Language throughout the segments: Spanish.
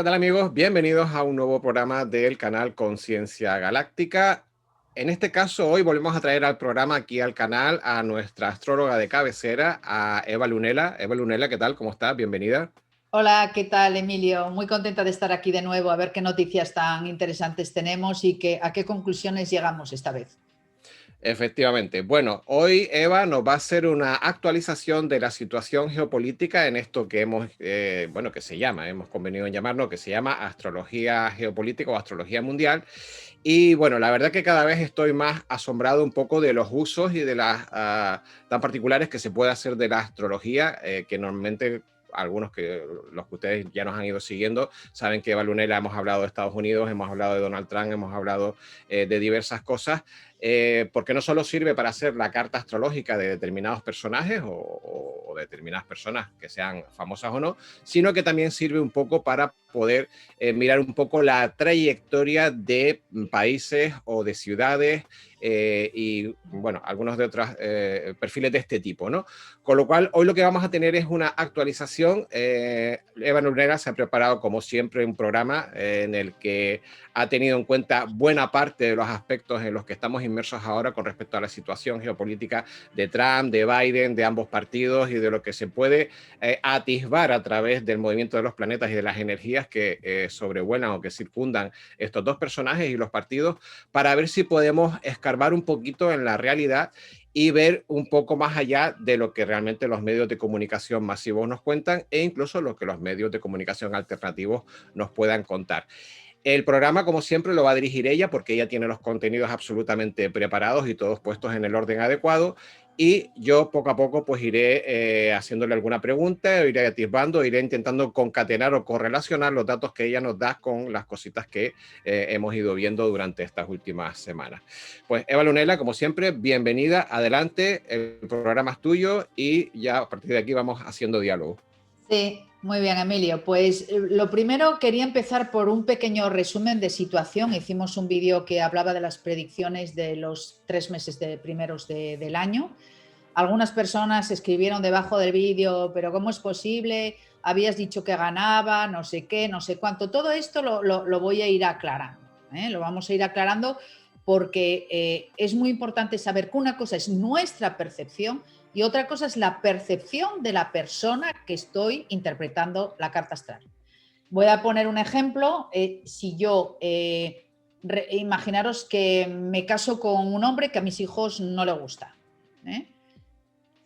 ¿Qué tal, amigos? Bienvenidos a un nuevo programa del canal Conciencia Galáctica. En este caso, hoy volvemos a traer al programa aquí al canal a nuestra astróloga de cabecera, a Eva Lunela. Eva Lunela, ¿qué tal? ¿Cómo estás? Bienvenida. Hola, ¿qué tal, Emilio? Muy contenta de estar aquí de nuevo, a ver qué noticias tan interesantes tenemos y a qué conclusiones llegamos esta vez. Efectivamente. Bueno, hoy Eva nos va a hacer una actualización de la situación geopolítica en esto que que se llama, hemos convenido en llamarlo, que se llama astrología geopolítica o astrología mundial. Y bueno, la verdad que cada vez estoy más asombrado un poco de los usos y de las tan particulares que se puede hacer de la astrología, que normalmente algunos los que ustedes ya nos han ido siguiendo saben que Eva Lunela hemos hablado de Estados Unidos, hemos hablado de Donald Trump, hemos hablado de diversas cosas, porque no solo sirve para hacer la carta astrológica de determinados personajes o determinadas personas que sean famosas o no, sino que también sirve un poco para poder mirar un poco la trayectoria de países o de ciudades y, bueno, algunos de otros perfiles de este tipo, ¿no? Con lo cual, hoy lo que vamos a tener es una actualización. Eva Nurnera se ha preparado, como siempre, un programa en el que ha tenido en cuenta buena parte de los aspectos en los que estamos inmersos ahora con respecto a la situación geopolítica de Trump, de Biden, de ambos partidos y de lo que se puede atisbar a través del movimiento de los planetas y de las energías que sobrevuelan o que circundan estos dos personajes y los partidos, para ver si podemos escarbar un poquito en la realidad y ver un poco más allá de lo que realmente los medios de comunicación masivos nos cuentan e incluso lo que los medios de comunicación alternativos nos puedan contar. El programa, como siempre, lo va a dirigir ella porque ella tiene los contenidos absolutamente preparados y todos puestos en el orden adecuado. Y yo poco a poco pues iré haciéndole alguna pregunta, iré atisbando, iré intentando concatenar o correlacionar los datos que ella nos da con las cositas que hemos ido viendo durante estas últimas semanas. Pues Eva Lunela, como siempre, bienvenida, adelante, el programa es tuyo y ya a partir de aquí vamos haciendo diálogo. Sí, muy bien, Emilio. Pues lo primero quería empezar por un pequeño resumen de situación. Hicimos un vídeo que hablaba de las predicciones de los 3 meses primeros del año. Algunas personas escribieron debajo del vídeo, pero ¿cómo es posible? Habías dicho que ganaba, no sé qué, no sé cuánto. Todo esto lo voy a ir aclarando, ¿eh? Lo vamos a ir aclarando porque es muy importante saber que una cosa es nuestra percepción y otra cosa es la percepción de la persona que estoy interpretando la carta astral. Voy a poner un ejemplo. Si yo, imaginaros que me caso con un hombre que a mis hijos no le gusta, ¿eh?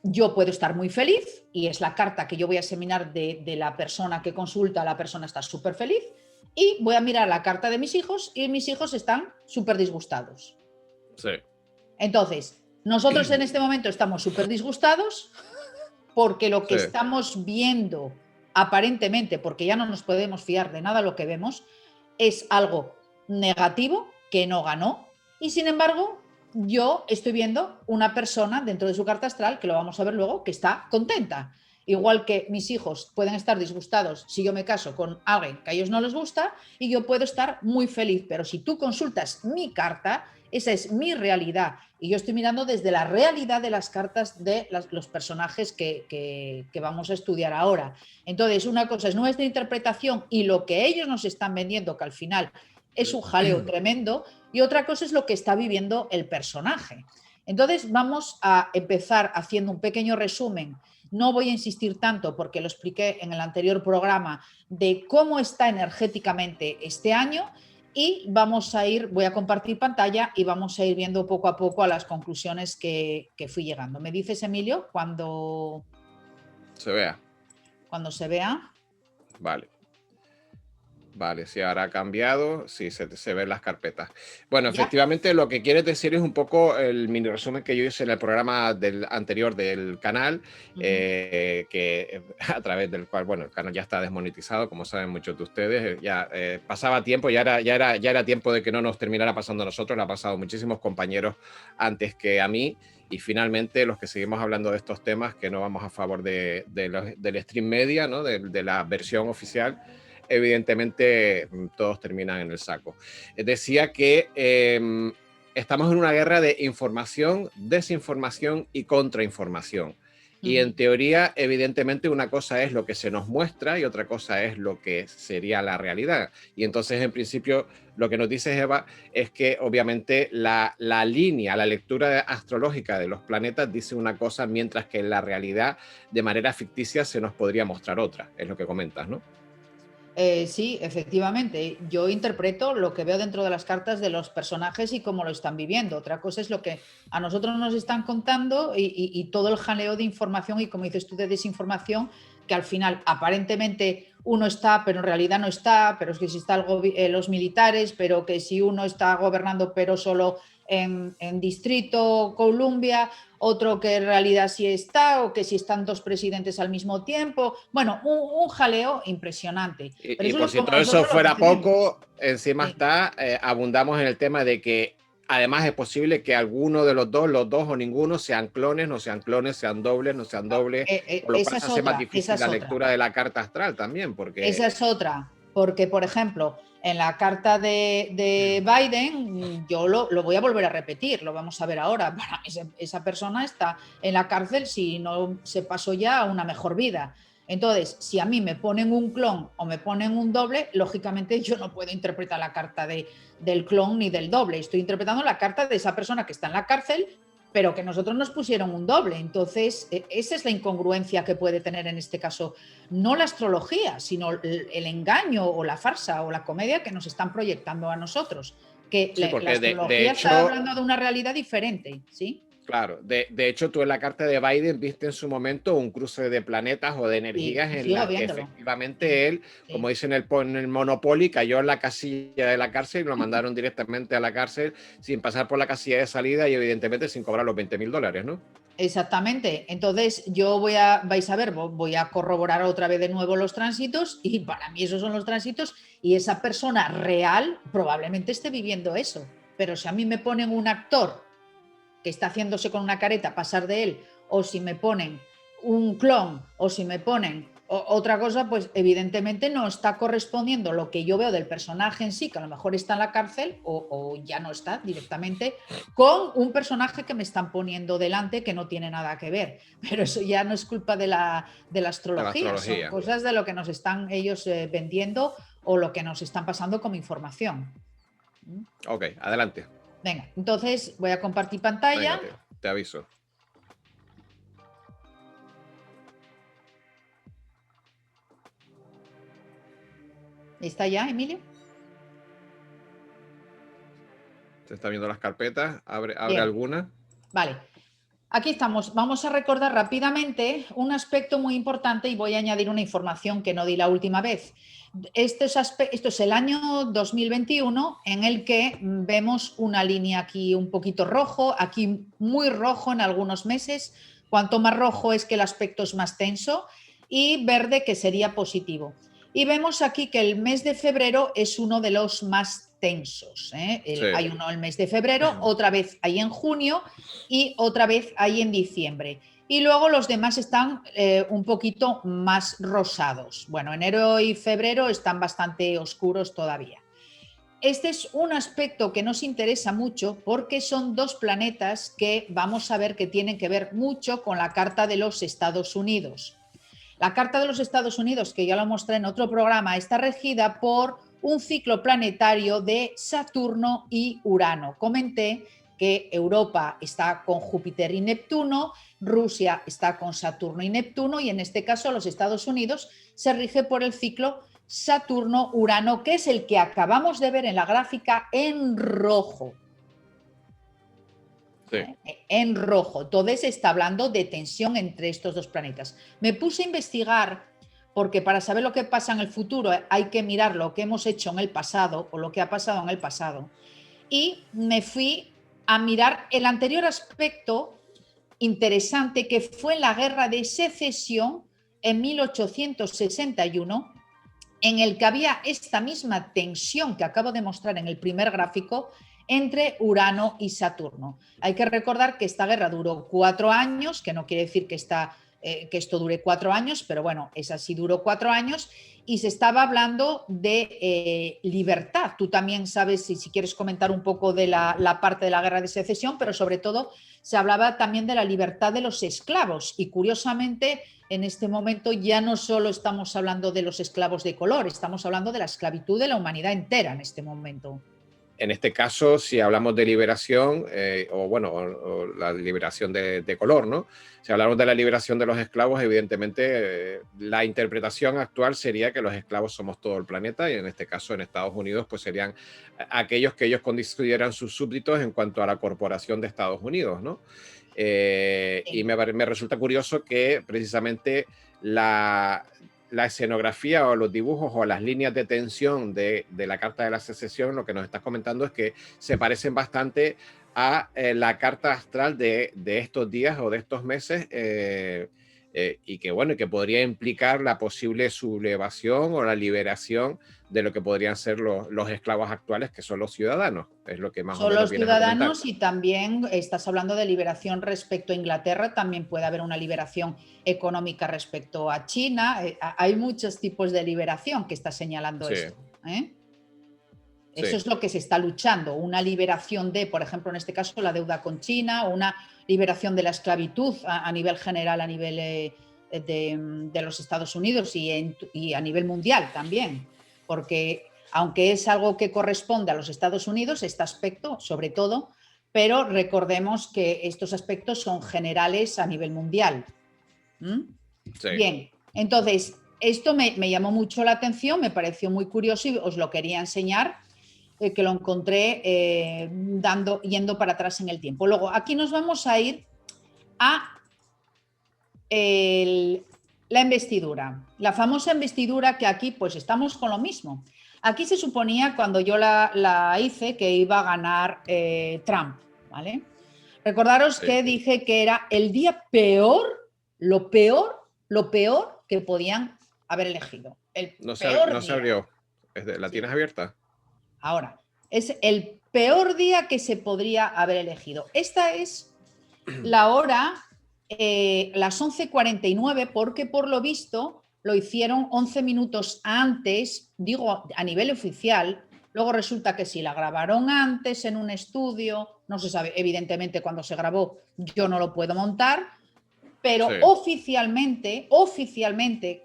Yo puedo estar muy feliz y es la carta que yo voy a examinar de la persona que consulta, la persona está súper feliz y voy a mirar la carta de mis hijos y mis hijos están súper disgustados. Sí. Entonces, nosotros en este momento estamos súper disgustados porque lo que Sí. estamos viendo aparentemente, porque ya no nos podemos fiar de nada lo que vemos, es algo negativo que no ganó y sin embargo yo estoy viendo una persona dentro de su carta astral, que lo vamos a ver luego, que está contenta. Igual que mis hijos pueden estar disgustados si yo me caso con alguien que a ellos no les gusta y yo puedo estar muy feliz, pero si tú consultas mi carta, esa es mi realidad y yo estoy mirando desde la realidad de las cartas de los personajes que vamos a estudiar ahora. Entonces, una cosa es nuestra interpretación y lo que ellos nos están vendiendo, que al final es un jaleo tremendo, y otra cosa es lo que está viviendo el personaje. Entonces, vamos a empezar haciendo un pequeño resumen. No voy a insistir tanto porque lo expliqué en el anterior programa de cómo está energéticamente este año y voy a compartir pantalla y vamos a ir viendo poco a poco a las conclusiones que fui llegando. ¿Me dices, Emilio, cuando Se vea. se vea? Vale. Vale, sí, ahora ha cambiado, sí, se ven las carpetas. Bueno, ¿Ya? efectivamente lo que quieres decir es un poco el mini resumen que yo hice en el programa anterior del canal, a través del cual, bueno, el canal ya está desmonetizado, como saben muchos de ustedes, ya pasaba tiempo, ya era tiempo de que no nos terminara pasando a nosotros, le ha pasado a muchísimos compañeros antes que a mí, y finalmente los que seguimos hablando de estos temas, que no vamos a favor del stream media, ¿no? de la versión oficial, evidentemente todos terminan en el saco. Decía que estamos en una guerra de información, desinformación y contrainformación. Y en teoría, evidentemente, una cosa es lo que se nos muestra y otra cosa es lo que sería la realidad. Y entonces, en principio, lo que nos dice Eva es que obviamente la línea, la lectura astrológica de los planetas dice una cosa, mientras que en la realidad, de manera ficticia, se nos podría mostrar otra. Es lo que comentas, ¿no? Sí, efectivamente. Yo interpreto lo que veo dentro de las cartas de los personajes y cómo lo están viviendo. Otra cosa es lo que a nosotros nos están contando y todo el jaleo de información y, como dices tú, de desinformación, que al final aparentemente uno está, pero en realidad no está, pero es que si están los militares, pero que si uno está gobernando, pero solo en Distrito Columbia, otro que en realidad sí está, o que si están dos presidentes al mismo tiempo. Bueno, un jaleo impresionante. Pero Y eso es por si todo eso nosotros lo que fuera tenemos. poco, encima Sí. está, abundamos en el tema de que además es posible que alguno de los dos o ninguno sean clones, no sean clones, sean dobles, no sean dobles, con lo Esa cual se es hace más otra, esa difícil es la otra. lectura de la carta astral también, Esa porque... es otra, porque por ejemplo, en la carta de Biden, yo lo voy a volver a repetir, lo vamos a ver ahora. Para mí, esa persona está en la cárcel si no se pasó ya a una mejor vida. Entonces, si a mí me ponen un clon o me ponen un doble, lógicamente yo no puedo interpretar la carta del clon ni del doble. Estoy interpretando la carta de esa persona que está en la cárcel, pero que nosotros nos pusieron un doble. Entonces, esa es la incongruencia que puede tener en este caso no la astrología, sino el engaño o la farsa o la comedia que nos están proyectando a nosotros. Que Sí, la porque de astrología está hecho, hablando de una realidad diferente, ¿sí? claro, de hecho tú en la carta de Biden viste en su momento un cruce de planetas o de energías Y en sigo las que viéndolo. Sí, efectivamente él, como sí. dice en el Monopoly, cayó en la casilla de la cárcel y lo mandaron directamente a la cárcel sin pasar por la casilla de salida y evidentemente sin cobrar los $20.000, ¿no? Exactamente. Entonces, vais a ver, voy a corroborar otra vez de nuevo los tránsitos y para mí esos son los tránsitos y esa persona real probablemente esté viviendo eso. Pero si a mí me ponen un actor que está haciéndose con una careta pasar de él, o si me ponen un clon, o si me ponen otra cosa, pues evidentemente no está correspondiendo lo que yo veo del personaje en sí, que a lo mejor está en la cárcel o ya no está directamente, con un personaje que me están poniendo delante que no tiene nada que ver. Pero eso ya no es culpa de la De la astrología, son astrología. cosas de lo que nos están ellos vendiendo o lo que nos están pasando como información. Ok, adelante. Venga, entonces voy a compartir Venga, pantalla. te aviso. ¿Está ya, Emilio? Se está viendo las carpetas, abre Bien, alguna. vale. Aquí estamos. Vamos a recordar rápidamente un aspecto muy importante y voy a añadir una información que no di la última vez. Esto es el año 2021 en el que vemos una línea aquí un poquito rojo, aquí muy rojo en algunos meses. Cuanto más rojo es que el aspecto es más tenso y verde que sería positivo. Y vemos aquí que el mes de febrero es uno de los más tensos. Sí. Hay uno el mes de febrero, otra vez hay en junio y otra vez hay en diciembre. Y luego los demás están un poquito más rosados. Bueno, enero y febrero están bastante oscuros todavía. Este es un aspecto que nos interesa mucho porque son dos planetas que vamos a ver que tienen que ver mucho con la Carta de los Estados Unidos. La Carta de los Estados Unidos, que ya lo mostré en otro programa, está regida por un ciclo planetario de Saturno y Urano. Comenté que Europa está con Júpiter y Neptuno, Rusia está con Saturno y Neptuno y en este caso los Estados Unidos se rige por el ciclo Saturno-Urano, que es el que acabamos de ver en la gráfica en rojo. Sí. En rojo. Entonces está hablando de tensión entre estos dos planetas. Me puse a investigar porque para saber lo que pasa en el futuro hay que mirar lo que hemos hecho en el pasado o lo que ha pasado en el pasado. Y me fui a mirar el anterior aspecto interesante que fue la guerra de secesión en 1861, en el que había esta misma tensión que acabo de mostrar en el primer gráfico entre Urano y Saturno. Hay que recordar que esta guerra duró 4 años, que no quiere decir que esta que esto dure 4 años, pero bueno, esa sí duró 4 años y se estaba hablando de libertad. Tú también sabes, si quieres comentar un poco de la parte de la guerra de secesión, pero sobre todo se hablaba también de la libertad de los esclavos y curiosamente en este momento ya no solo estamos hablando de los esclavos de color, estamos hablando de la esclavitud de la humanidad entera en este momento. En este caso, si hablamos de liberación, o la liberación de color, ¿no? Si hablamos de la liberación de los esclavos, evidentemente la interpretación actual sería que los esclavos somos todo el planeta y en este caso en Estados Unidos pues serían aquellos que ellos consideran sus súbditos en cuanto a la corporación de Estados Unidos, ¿no? Y me resulta curioso que precisamente la escenografía o los dibujos o las líneas de tensión de la Carta de la Secesión, lo que nos estás comentando es que se parecen bastante a la carta astral de estos días o de estos meses y que bueno, que podría implicar la posible sublevación o la liberación de lo que podrían ser los esclavos actuales, que son los ciudadanos. Es lo que más o Son menos los vienes a comentar. ciudadanos y también estás hablando de liberación respecto a Inglaterra, también puede haber una liberación económica respecto a China. Hay muchos tipos de liberación que está señalando Sí, esto. sí. Eso es lo que se está luchando, una liberación de, por ejemplo, en este caso, la deuda con China, una liberación de la esclavitud a nivel general, a nivel de los Estados Unidos y a nivel mundial también, porque aunque es algo que corresponde a los Estados Unidos, este aspecto, sobre todo, pero recordemos que estos aspectos son generales a nivel mundial. Sí. Bien, entonces, esto me llamó mucho la atención, me pareció muy curioso y os lo quería enseñar, que lo encontré yendo para atrás en el tiempo. Luego, aquí nos vamos a ir a la investidura, la famosa investidura que aquí pues estamos con lo mismo. Aquí se suponía cuando yo la hice que iba a ganar Trump, ¿vale? Recordaros que dije que era el día peor, lo peor que podían haber elegido. El No peor se día. abrió. ¿La tienes abierta? Ahora, es el peor día que se podría haber elegido. Esta es la hora, las 11:49, porque por lo visto lo hicieron 11 minutos antes, digo a nivel oficial. Luego resulta que si la grabaron antes en un estudio, no se sabe, evidentemente cuando se grabó yo no lo puedo montar, pero Sí. oficialmente,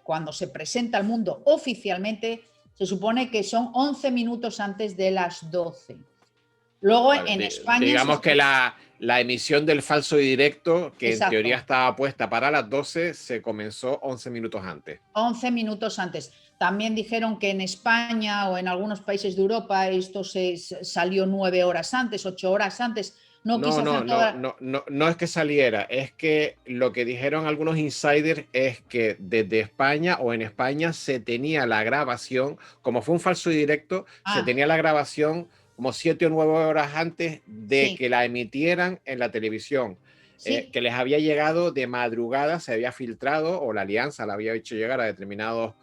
cuando se presenta al mundo oficialmente, se supone que son 11 minutos antes de las 12. Luego Vale, en España... digamos que la emisión del falso directo, que en teoría Exacto. estaba puesta para las 12, se comenzó 11 minutos antes. 11 minutos antes. También dijeron que en España o en algunos países de Europa esto salió 9 horas antes, 8 horas antes. No quise hacer toda... No es que saliera, es que lo que dijeron algunos insiders es que desde España o en España se tenía la grabación, como fue un falso directo, se tenía la grabación como 7 o 9 horas antes de sí. que la emitieran en la televisión. Sí. Que les había llegado de madrugada, se había filtrado, o la alianza la había hecho llegar a determinados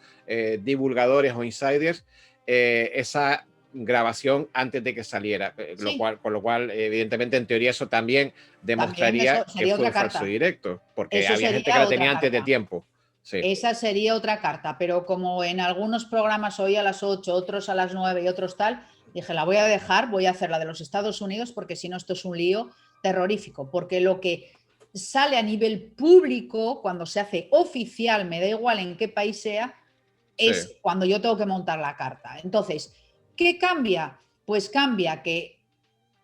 divulgadores o insiders, esa grabación antes de que saliera, Sí. con lo cual, evidentemente, en teoría eso también demostraría también que fue otra un falso carta. directo, porque Eso había gente sería que la otra tenía antes de carta. tiempo. Sí. Esa sería otra carta, pero como en algunos programas hoy a las 8, otros a las 9 y otros tal, dije, la voy a dejar, voy a hacer la de los Estados Unidos, porque si no esto es un lío terrorífico, porque lo que sale a nivel público, cuando se hace oficial, me da igual en qué país sea, es cuando yo tengo que montar la carta. Entonces, ¿qué cambia? Pues cambia que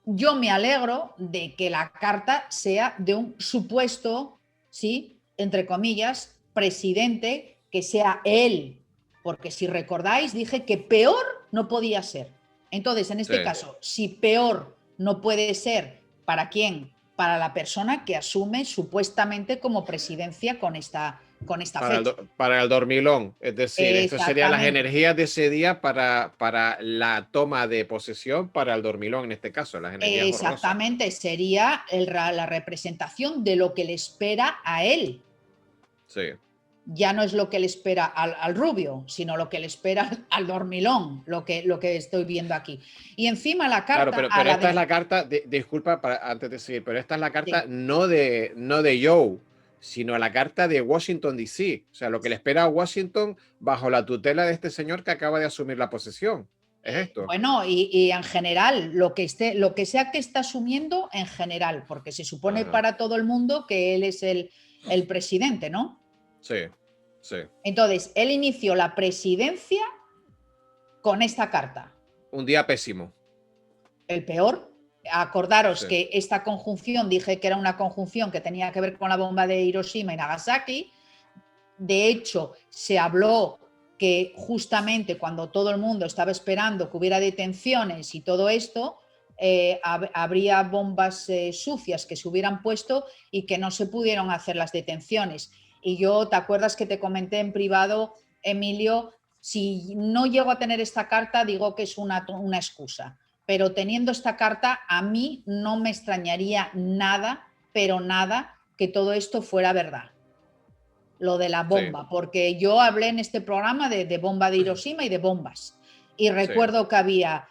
yo me alegro de que la carta sea de un supuesto, ¿sí?, entre comillas, presidente, que sea él, porque si recordáis dije que peor no podía ser. Entonces, en este caso, si peor no puede ser, ¿para quién? Para la persona que asume supuestamente como presidencia con esta fecha. Para el dormilón, es decir, esto serían las energías de ese día para la toma de posesión para el dormilón, en este caso, las energías horrorosas. Exactamente, sería la representación de lo que le espera a él. Sí. Ya no es lo que le espera al rubio, sino lo que le espera al dormilón, lo que estoy viendo aquí. Y encima la carta... Claro, pero esta es la carta, disculpa antes de seguir, pero esta es la carta no de Joe, sino la carta de Washington, D.C. O sea, lo que le espera a Washington bajo la tutela de este señor que acaba de asumir la posesión. Es esto. Bueno, y en general, lo que sea que está asumiendo en general, porque se supone Ajá. para todo el mundo que él es el presidente, ¿no? Sí, sí. Entonces, él inició la presidencia con esta carta. Un día pésimo. El peor. Acordaros Sí, que esta conjunción, dije que era una conjunción que tenía que ver con la bomba de Hiroshima y Nagasaki. De hecho, se habló que justamente cuando todo el mundo estaba esperando que hubiera detenciones y todo esto, habría bombas sucias que se hubieran puesto y que no se pudieron hacer las detenciones. Y yo, ¿te acuerdas que te comenté en privado, Emilio? Si no llego a tener esta carta, digo que es una excusa. Pero teniendo esta carta, a mí no me extrañaría nada, pero nada, que todo esto fuera verdad, lo de la sí, bomba, porque yo hablé en este programa de bomba de Hiroshima y de bombas. Y sí. recuerdo que había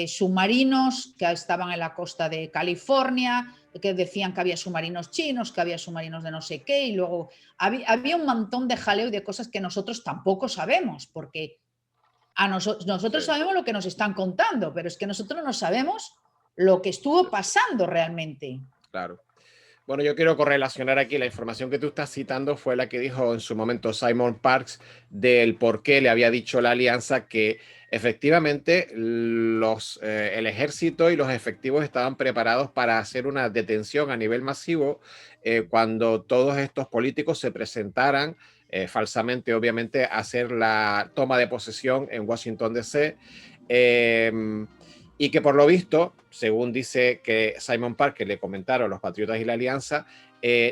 submarinos que estaban en la costa de California, que decían que había submarinos chinos, que había submarinos de no sé qué, y luego había un montón de jaleo y de cosas que nosotros tampoco sabemos, porque nosotros Sí, sabemos lo que nos están contando, pero es que nosotros no sabemos lo que estuvo pasando realmente. claro. Bueno, yo quiero correlacionar aquí la información que tú estás citando fue la que dijo en su momento Simon Parkes del por qué le había dicho la alianza que efectivamente el ejército y los efectivos estaban preparados para hacer una detención a nivel masivo cuando todos estos políticos se presentaran falsamente, obviamente, a hacer la toma de posesión en Washington, D.C. Y que por lo visto, según dice que Simon Parker le comentaron los Patriotas y la Alianza,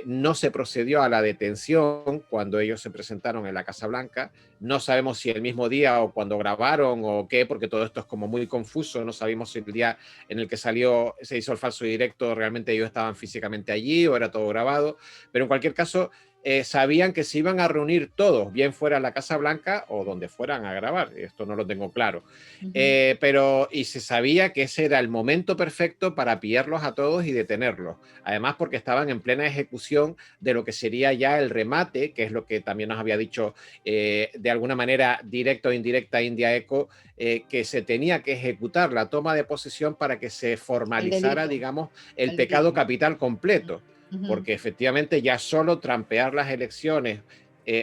no se procedió a la detención cuando ellos se presentaron en la Casa Blanca. No sabemos si el mismo día o cuando grabaron o qué, porque todo esto es como muy confuso. No sabemos si el día en el que se hizo el falso directo realmente ellos estaban físicamente allí o era todo grabado. Pero en cualquier caso, sabían que se iban a reunir todos, bien fuera en la Casa Blanca o donde fueran a grabar. Esto no lo tengo claro. Uh -huh. Y se sabía que ese era el momento perfecto para pillarlos a todos y detenerlos. Además, porque estaban en plena ejecución de lo que sería ya el remate, que es lo que también nos había dicho de alguna manera directa o indirecta India Eco, que se tenía que ejecutar la toma de posesión para que se El formalizara, delito. digamos, el El pecado delito. capital completo. Uh -huh. Porque efectivamente ya solo trampear las elecciones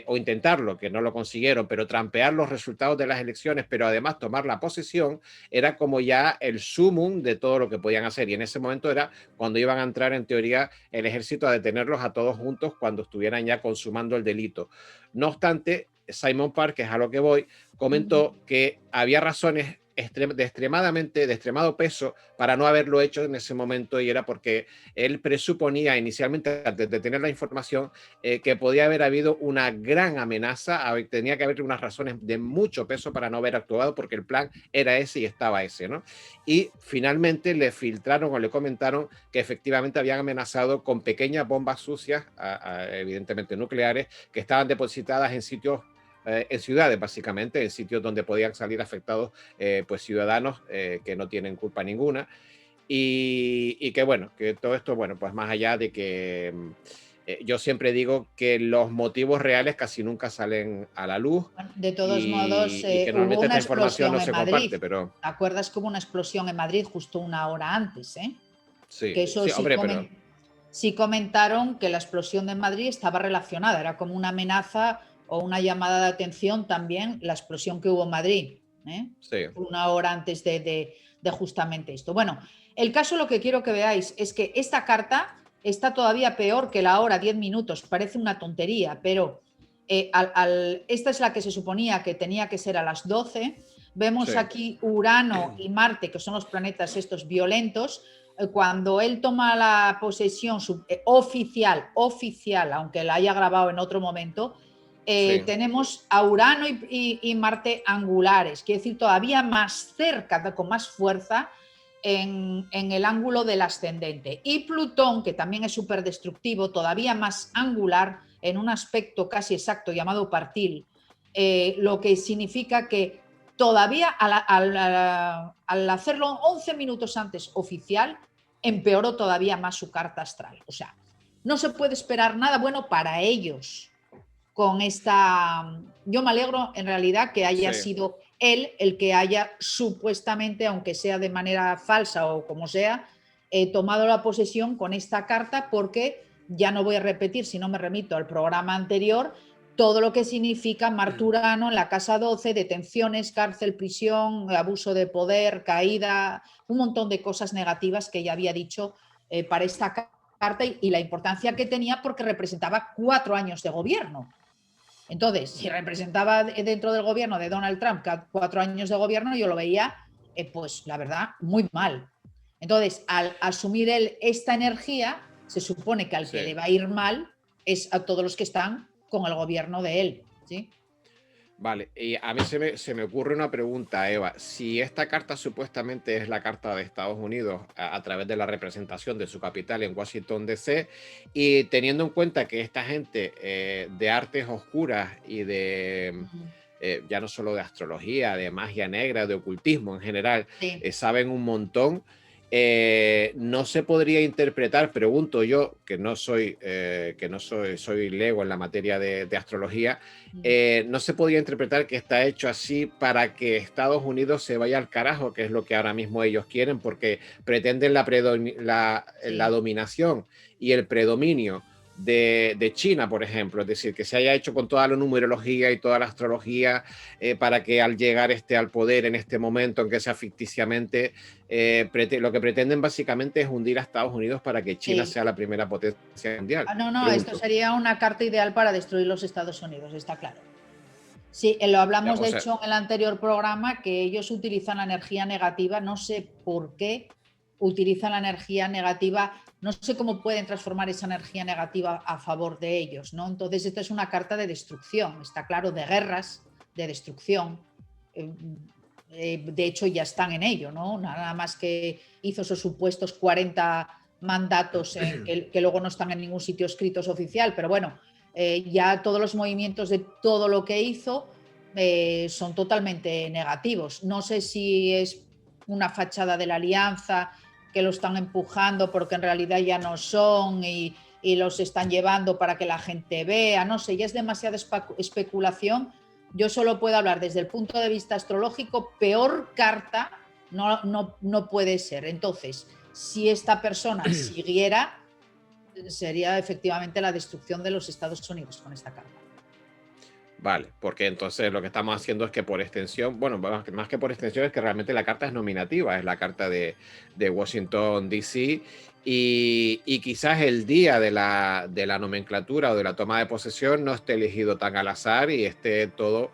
o intentarlo, que no lo consiguieron, pero trampear los resultados de las elecciones, pero además tomar la posesión, era como ya el sumum de todo lo que podían hacer. Y en ese momento era cuando iban a entrar, en teoría, el ejército a detenerlos a todos juntos cuando estuvieran ya consumando el delito. No obstante, Simon Park, que es a lo que voy, comentó que había razones de extremado peso para no haberlo hecho en ese momento, y era porque él presuponía inicialmente, antes de tener la información, que podía haber habido una gran amenaza, tenía que haber unas razones de mucho peso para no haber actuado, porque el plan era ese y estaba ese, ¿no? Y finalmente le filtraron o le comentaron que efectivamente habían amenazado con pequeñas bombas sucias, evidentemente nucleares, que estaban depositadas en sitios en ciudades, básicamente, en sitios donde podían salir afectados pues ciudadanos que no tienen culpa ninguna. Y que bueno, que todo esto, bueno, pues más allá de que yo siempre digo que los motivos reales casi nunca salen a la luz De todos modos, y que hubo normalmente una esta información explosión no en se Madrid. comparte, pero ¿Te acuerdas que hubo una explosión en Madrid justo una hora antes? sí, Que eso sí, hombre, pero sí comentaron que la explosión de Madrid estaba relacionada, era como una amenaza o una llamada de atención también la explosión que hubo en Madrid, sí, una hora antes de justamente esto. Bueno, el caso, lo que quiero que veáis es que esta carta está todavía peor que la hora 10 minutos, parece una tontería, pero esta es la que se suponía que tenía que ser a las 12. Vemos sí, aquí Urano y Marte, que son los planetas estos violentos. Cuando él toma la posesión oficial, aunque la haya grabado en otro momento, sí, tenemos a Urano y Marte angulares, quiere decir todavía más cerca, con más fuerza en el ángulo del ascendente. Y Plutón, que también es súper destructivo, todavía más angular en un aspecto casi exacto llamado partil, lo que significa que todavía al hacerlo 11 minutos antes oficial, empeoró todavía más su carta astral. O sea, no se puede esperar nada bueno para ellos con esta... Yo me alegro en realidad que haya Sí. sido él el que haya supuestamente, aunque sea de manera falsa o como sea, tomado la posesión con esta carta, porque ya no voy a repetir, si no me remito al programa anterior, todo lo que significa Marturano en la Casa 12, detenciones, cárcel, prisión, abuso de poder, caída, un montón de cosas negativas que ya había dicho para esta carta y la importancia que tenía porque representaba 4 años de gobierno. Entonces, si representaba dentro del gobierno de Donald Trump 4 años de gobierno, yo lo veía, pues la verdad, muy mal. Entonces, al asumir él esta energía, se supone que al que le Sí. va a ir mal es a todos los que están con el gobierno de él, ¿sí? Vale, y a mí se me ocurre una pregunta, Eva. Si esta carta supuestamente es la carta de Estados Unidos a través de la representación de su capital en Washington, D.C., y teniendo en cuenta que esta gente de artes oscuras y de, ya no solo de astrología, de magia negra, de ocultismo en general, Sí. saben un montón, no se podría interpretar, pregunto yo, soy lego en la materia de astrología, no se podía interpretar que está hecho así para que Estados Unidos se vaya al carajo, que es lo que ahora mismo ellos quieren, porque pretenden la Sí. dominación y el predominio de China, por ejemplo, es decir, que se haya hecho con toda la numerología y toda la astrología para que al llegar al poder en este momento, aunque sea ficticiamente, lo que pretenden básicamente es hundir a Estados Unidos para que China Sí. sea la primera potencia mundial. No, esto Pregunto. sería una carta ideal para destruir los Estados Unidos, está claro. Sí, lo hablamos O de sea, hecho en el anterior programa, que ellos utilizan la energía negativa, no sé por qué utilizan la energía negativa, no sé cómo pueden transformar esa energía negativa a favor de ellos, ¿no? Entonces, esta es una carta de destrucción, está claro, de guerras, de destrucción. De hecho, ya están en ello, ¿no? Nada más que hizo esos supuestos 40 mandatos que luego no están en ningún sitio escritos oficial, pero bueno, ya todos los movimientos de todo lo que hizo son totalmente negativos. No sé si es una fachada de la alianza que lo están empujando porque en realidad ya no son y los están llevando para que la gente vea, no sé, ya es demasiada especulación. Yo solo puedo hablar desde el punto de vista astrológico, peor carta no puede ser. Entonces, si esta persona siguiera, sería efectivamente la destrucción de los Estados Unidos con esta carta. vale, porque entonces lo que estamos haciendo es que por extensión, bueno, más que por extensión es que realmente la carta es nominativa, es la carta de Washington, D.C., y quizás el día de la nomenclatura o de la toma de posesión no esté elegido tan al azar y esté todo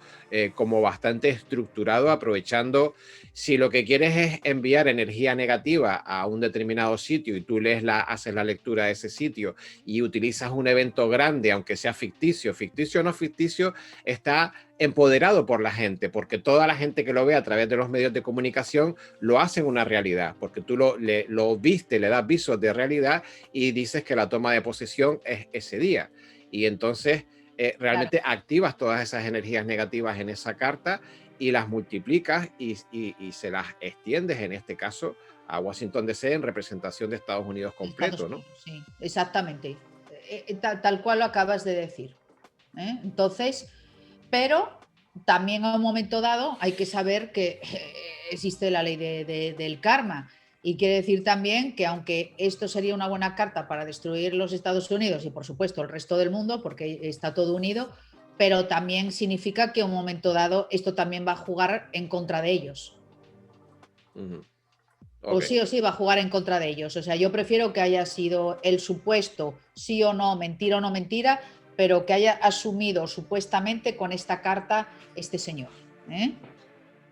como bastante estructurado, aprovechando si lo que quieres es enviar energía negativa a un determinado sitio y tú haces la lectura de ese sitio y utilizas un evento grande, aunque sea ficticio, ficticio o no ficticio, está empoderado por la gente, porque toda la gente que lo ve a través de los medios de comunicación lo hacen una realidad, porque tú lo viste, le das visos de realidad y dices que la toma de posesión es ese día. Y entonces Claro, realmente activas todas esas energías negativas en esa carta y las multiplicas y se las extiendes, en este caso, a Washington DC en representación de Estados Unidos Estados completo, ¿no? Unidos, sí, exactamente. Tal cual lo acabas de decir. Entonces, pero también a un momento dado hay que saber que existe la ley del karma. Y quiere decir también que aunque esto sería una buena carta para destruir los Estados Unidos y por supuesto el resto del mundo, porque está todo unido, pero también significa que a un momento dado esto también va a jugar en contra de ellos. Uh -huh. Okay. O sí va a jugar en contra de ellos. O sea, yo prefiero que haya sido el supuesto sí o no mentira, pero que haya asumido supuestamente con esta carta este señor. ¿Eh?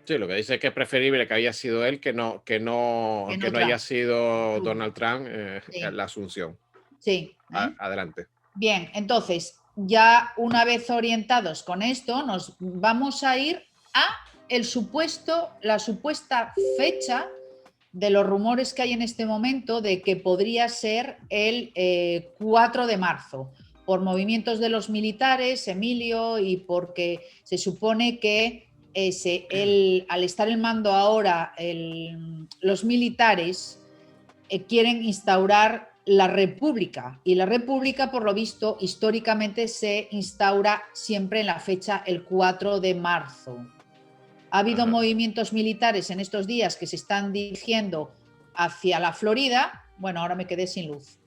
Sí, lo que dice es que es preferible que haya sido él Que que no no haya Trump. sido Donald Trump Sí, la asunción. sí. ¿Eh? Adelante. Bien, entonces, ya una vez orientados con esto, nos vamos a ir a la supuesta fecha de los rumores que hay en este momento de que podría ser el 4 de marzo, por movimientos de los militares, Emilio, y porque se supone que al estar en mando ahora los militares quieren instaurar la República. Y la República, por lo visto, históricamente se instaura siempre en la fecha el 4 de marzo. Ha habido Ajá. movimientos militares en estos días que se están dirigiendo hacia la Florida. Bueno, ahora me quedé sin luz.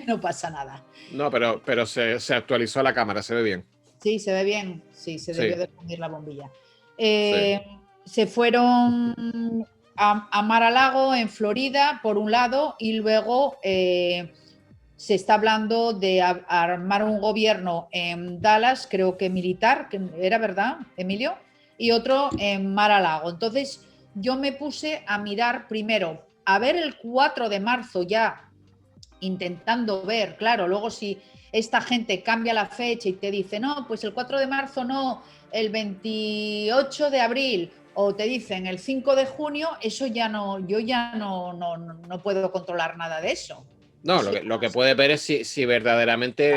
No pasa nada. No, pero se actualizó la cámara, se ve bien. Sí, se ve bien. Sí, se debió Sí, de fundir la bombilla. sí. Se fueron a Mar-a-Lago, en Florida, por un lado, y luego se está hablando de armar un gobierno en Dallas, creo que militar, que era verdad, Emilio, y otro en Mar-a-Lago. Entonces yo me puse a mirar primero, a ver el 4 de marzo ya, intentando ver, claro, luego si esta gente cambia la fecha y te dice, no, pues el 4 de marzo no, el 28 de abril, o te dicen el 5 de junio, eso ya no, yo ya no puedo controlar nada de eso. No, Eso lo que ya puedes ver es si verdaderamente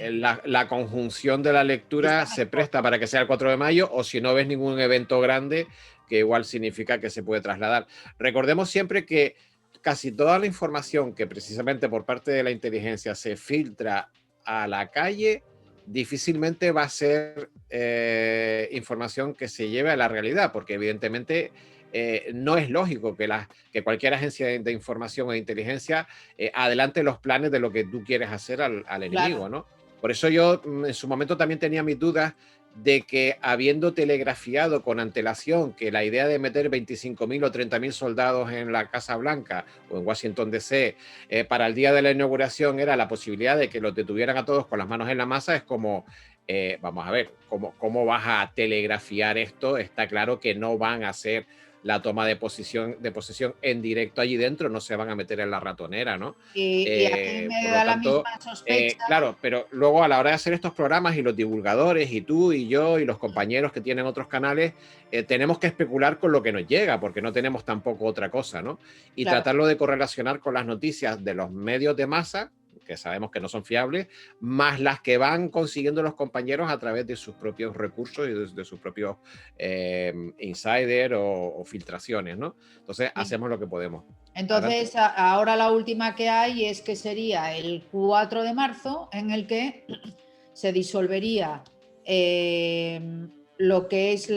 exactamente, la conjunción de la lectura está se mejor. presta para que sea el 4 de mayo o si no ves ningún evento grande que igual significa que se puede trasladar. Recordemos siempre que casi toda la información que precisamente por parte de la inteligencia se filtra a la calle difícilmente va a ser información que se lleve a la realidad, porque evidentemente no es lógico que cualquier agencia de información o de inteligencia adelante los planes de lo que tú quieres hacer al Claro. enemigo, ¿no? Por eso yo en su momento también tenía mis dudas de que habiendo telegrafiado con antelación que la idea de meter 25.000 o 30.000 soldados en la Casa Blanca o en Washington DC para el día de la inauguración era la posibilidad de que los detuvieran a todos con las manos en la masa, es como, vamos a ver, ¿cómo vas a telegrafiar esto? Está claro que no van a hacer la toma de posesión en directo allí dentro, no se van a meter en la ratonera, ¿no? Y a mí me Por lo da la tanto, misma sospecha. claro, pero luego a la hora de hacer estos programas y los divulgadores y tú y yo y los compañeros que tienen otros canales, tenemos que especular con lo que nos llega, porque no tenemos tampoco otra cosa, ¿no? Y Claro. tratarlo de correlacionar con las noticias de los medios de masa, que sabemos que no son fiables, más las que van consiguiendo los compañeros a través de sus propios recursos y de sus propios insider o filtraciones, ¿no? Entonces Sí. hacemos lo que podemos. Adelante. Entonces, ahora la última que hay es que sería el 4 de marzo, en el que se disolvería lo que es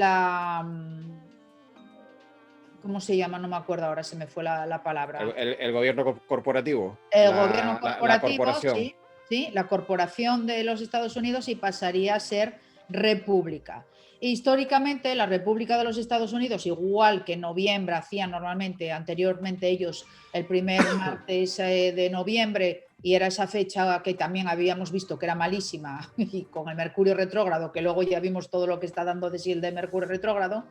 ¿cómo se llama? No me acuerdo ahora, se me fue la palabra. El gobierno corporativo, El gobierno la corporativo, corporación. sí, sí, la corporación de los Estados Unidos, y pasaría a ser república. Históricamente, la República de los Estados Unidos, igual que en noviembre hacían normalmente, anteriormente ellos, el primer martes de noviembre, y era esa fecha que también habíamos visto que era malísima, y con el Mercurio retrógrado, que luego ya vimos todo lo que está dando de sí el de Mercurio retrógrado.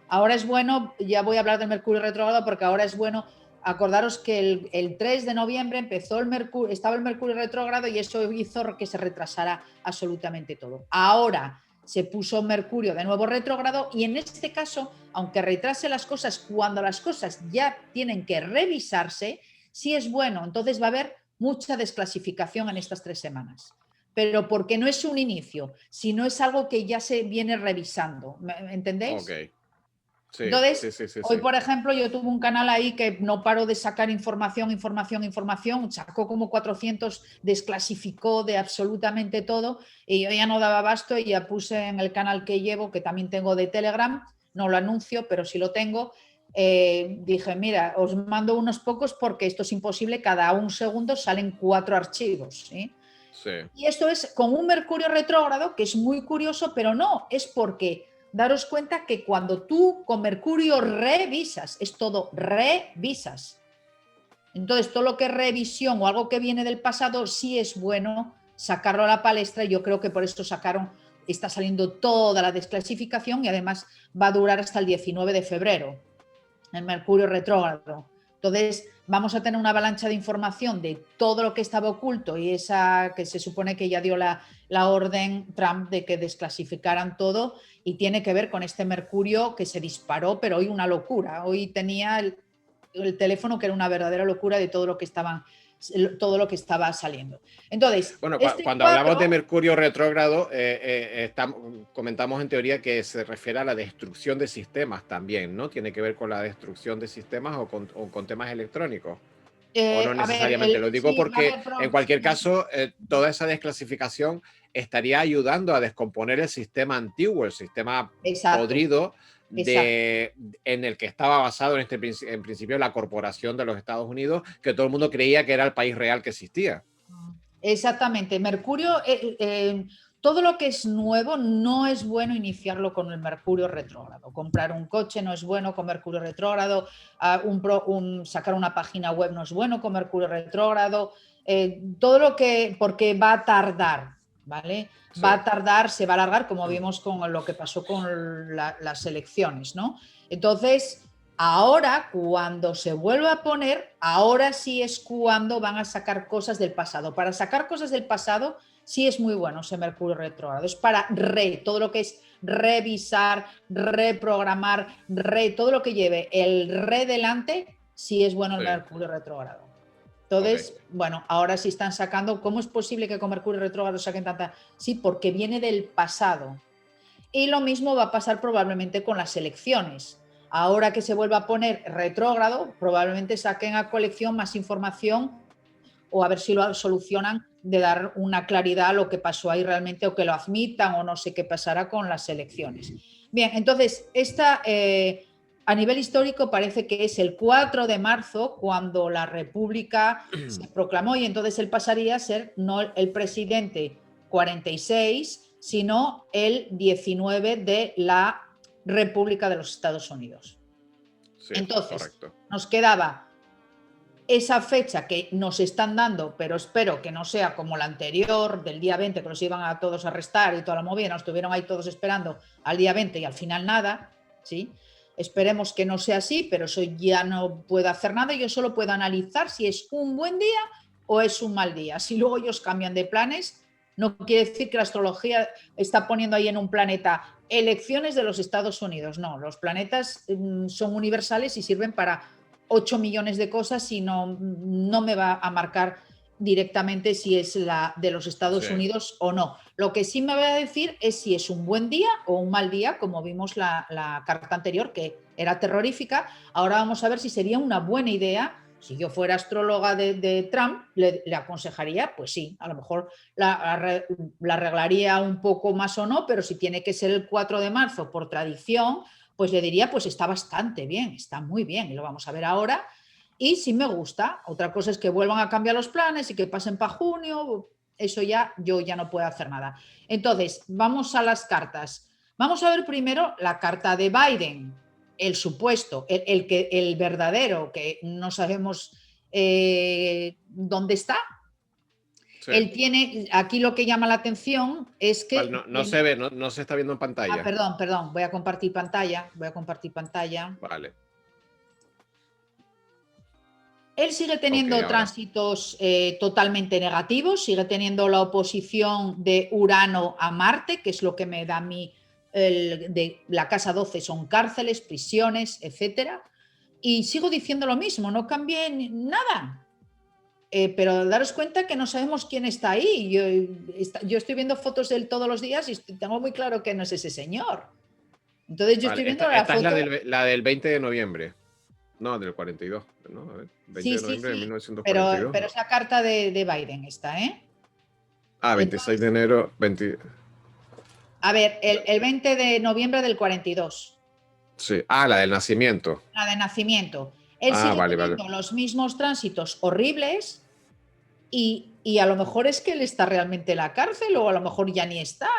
Ahora es bueno, ya voy a hablar del Mercurio retrógrado, porque ahora es bueno. Acordaros que el 3 de noviembre empezó estaba el Mercurio retrógrado, y eso hizo que se retrasara absolutamente todo. Ahora se puso Mercurio de nuevo retrógrado, y en este caso, aunque retrase las cosas, cuando las cosas ya tienen que revisarse, sí es bueno. Entonces va a haber mucha desclasificación en estas 3 semanas. Pero porque no es un inicio, sino es algo que ya se viene revisando. Ok, ¿Entendéis? sí, sí, Entonces, sí, sí, hoy, sí. por ejemplo, yo tuve un canal ahí que no paró de sacar información, sacó como 400, desclasificó de absolutamente todo, y yo ya no daba abasto, y ya puse en el canal que llevo, que también tengo de Telegram, no lo anuncio, pero sí lo tengo. Dije, mira, os mando unos pocos porque esto es imposible, cada un segundo salen 4 archivos, ¿sí? Sí. Y esto es con un Mercurio retrógrado, que es muy curioso, pero no, es porque daros cuenta que cuando tú con Mercurio revisas, es todo revisas. Entonces, todo lo que es revisión o algo que viene del pasado, sí es bueno sacarlo a la palestra, y yo creo que por esto está saliendo toda la desclasificación, y además va a durar hasta el 19 de febrero el Mercurio retrógrado. Entonces, vamos a tener una avalancha de información de todo lo que estaba oculto, y esa que se supone que ya dio la orden Trump de que desclasificaran todo, y tiene que ver con este Mercurio que se disparó, pero hoy una locura. Hoy tenía el teléfono que era una verdadera locura de todo lo que estaba saliendo. Entonces, Bueno, este cuando hablamos de 4, Mercurio retrógrado, comentamos en teoría que se refiere a la destrucción de sistemas también, ¿no? Tiene que ver con la destrucción de sistemas o con temas electrónicos. O no A ver, necesariamente. Lo digo sí, va a porque haber en cualquier sí, caso, toda esa desclasificación estaría ayudando a descomponer el sistema antiguo, el sistema exacto, podrido exacto. en el que estaba basado en principio la corporación de los Estados Unidos, que todo el mundo creía que era el país real que existía. Exactamente. Mercurio, todo lo que es nuevo no es bueno iniciarlo con el Mercurio retrógrado. Comprar un coche no es bueno con Mercurio retrógrado, sacar una página web no es bueno con Mercurio retrógrado. Todo lo que, porque va a tardar, ¿vale? Sí, Va a tardar, se va a alargar, como vimos con lo que pasó con las elecciones, ¿no? Entonces, ahora, cuando se vuelva a poner, ahora sí es cuando van a sacar cosas del pasado. Para sacar cosas del pasado, sí es muy bueno ese Mercurio retrógrado. Es para todo lo que es revisar, reprogramar, todo lo que lleve el delante, sí es bueno el sí, Mercurio retrógrado. ok. Entonces, bueno, ahora sí están sacando. ¿Cómo es posible que con Mercurio retrógrado saquen tanta? Sí, porque viene del pasado. Y lo mismo va a pasar probablemente con las elecciones. Ahora que se vuelva a poner retrógrado, probablemente saquen a colección más información o a ver si lo solucionan de dar una claridad a lo que pasó ahí realmente o que lo admitan o no sé qué pasará con las elecciones. Bien, entonces, a nivel histórico parece que es el 4 de marzo cuando la República se proclamó y entonces él pasaría a ser no el presidente 46, sino el 19 de la República de los Estados Unidos. Sí, Entonces, correcto. nos quedaba esa fecha que nos están dando, pero espero que no sea como la anterior, del día 20, que los iban a todos a arrestar y toda la movida, nos estuvieron ahí todos esperando al día 20 y al final nada, ¿sí? Esperemos que no sea así, pero eso ya no puedo hacer nada, yo solo puedo analizar si es un buen día o es un mal día. Si luego ellos cambian de planes, no quiere decir que la astrología está poniendo ahí en un planeta elecciones de los Estados Unidos, no, los planetas son universales y sirven para 8 millones de cosas y no me va a marcar directamente si es la de los Estados Sí. Unidos o no. Lo que sí me va a decir es si es un buen día o un mal día, como vimos la carta anterior, que era terrorífica. Ahora vamos a ver si sería una buena idea. Si yo fuera astróloga de Trump, le aconsejaría, pues sí, a lo mejor la arreglaría un poco más o no, pero si tiene que ser el 4 de marzo por tradición, pues le diría, pues está bastante bien, está muy bien, y lo vamos a ver ahora. Y sí me gusta. Otra cosa es que vuelvan a cambiar los planes y que pasen para junio. Eso ya, yo ya no puedo hacer nada. Entonces, vamos a las cartas. Vamos a ver primero la carta de Biden, el supuesto, el verdadero, que no sabemos dónde está. Sí. Él tiene, aquí lo que llama la atención es Vale, que no se tiene, ve, no se está viendo en pantalla. perdón, voy a compartir pantalla, Vale. Él sigue Ok, teniendo ahora. tránsitos totalmente negativos, sigue teniendo la oposición de Urano a Marte, que es lo que me da a mí de la casa 12, son cárceles, prisiones, etcétera. Y sigo diciendo lo mismo, no cambié nada. Pero daros cuenta que no sabemos quién está ahí. Yo estoy viendo fotos de él todos los días y tengo muy claro que no es ese señor. Entonces yo Vale, estoy viendo la esta es foto. la del 20 de noviembre. No, del 42. ¿No? A ver, 20 Sí, de sí, noviembre de sí. Pero, 1942. pero es la carta de Biden esta, ¿eh? Ah, 26 de Entonces, enero. 20. a ver, el 20 de noviembre del 42, Sí. Ah, la del nacimiento. la de nacimiento. Él Ah, sigue vale, vale. teniendo los mismos tránsitos horribles y a lo mejor es que él está realmente en la cárcel o a lo mejor ya ni está.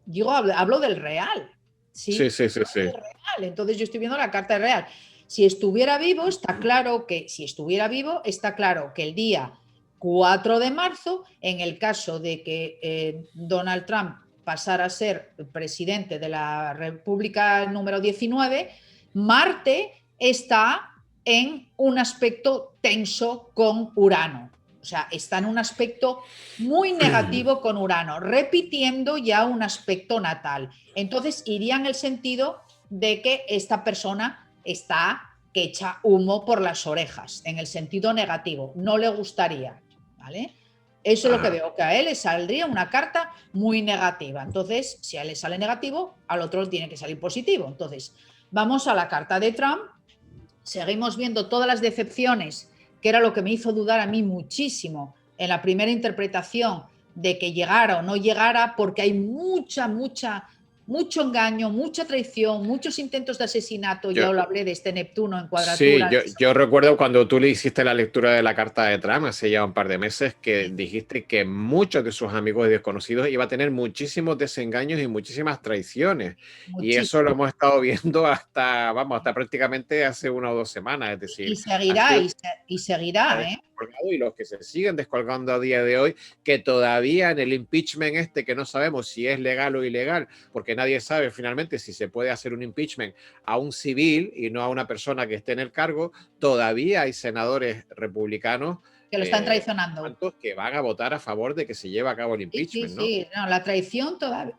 Digo, hablo del real, Sí, ¿sí? sí, sí, Hablo sí. del real. Entonces yo estoy viendo la carta real. Si estuviera vivo, está claro que el día 4 de marzo, en el caso de que Donald Trump pasara a ser presidente de la República número 19, Marte está en un aspecto tenso con Urano. O sea, está en un aspecto muy negativo con Urano, repitiendo ya un aspecto natal. Entonces iría en el sentido de que esta persona está que echa humo por las orejas, en el sentido negativo. No le gustaría, ¿vale? Eso es lo que Ajá. veo, que a él le saldría una carta muy negativa. Entonces, si a él le sale negativo, al otro tiene que salir positivo. Entonces, vamos a la carta de Trump. Seguimos viendo todas las decepciones que era lo que me hizo dudar a mí muchísimo en la primera interpretación de que llegara o no llegara, porque hay mucho engaño, mucha traición, muchos intentos de asesinato. Yo, Ya lo hablé de este Neptuno en sí, cuadratura. yo recuerdo cuando tú le hiciste la lectura de la carta de Trump hace ya un par de meses que dijiste que muchos de sus amigos y desconocidos iba a tener muchísimos desengaños y muchísimas traiciones. Y eso lo Muchísimo. hemos estado viendo hasta, vamos, hasta prácticamente hace 1 o 2 semanas. Es Y decir, ha seguirá, sido y seguirá, ¿eh? descolgado y los que se siguen descolgando a día de hoy, que todavía en el impeachment que no sabemos si es legal o ilegal, porque nadie sabe finalmente si se puede hacer un impeachment a un civil y no a una persona que esté en el cargo, todavía hay senadores republicanos Que lo están traicionando. cuantos que van a votar a favor de que se lleve a cabo el Sí, sí, impeachment, ¿no? sí. No, la traición todavía.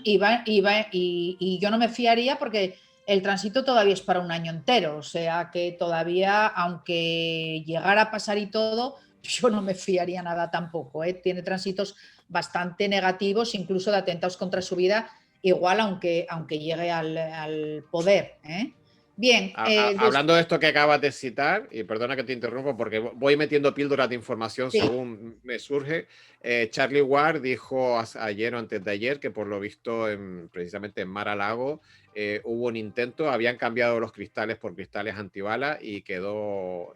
Y yo no me fiaría porque el tránsito todavía es para un año entero. O sea que todavía, aunque llegara a pasar y todo, yo no me fiaría nada tampoco, ¿eh? Tiene tránsitos bastante negativos, incluso de atentados contra su vida, igual aunque llegue al poder, ¿eh? Bien, Hablando de esto que acabas de citar, y perdona que te interrumpo porque voy metiendo píldoras de información sí, según me surge, Charlie Ward dijo ayer o antes de ayer que por lo visto precisamente en Mar-a-Lago hubo un intento, habían cambiado los cristales por cristales antibalas y quedó, o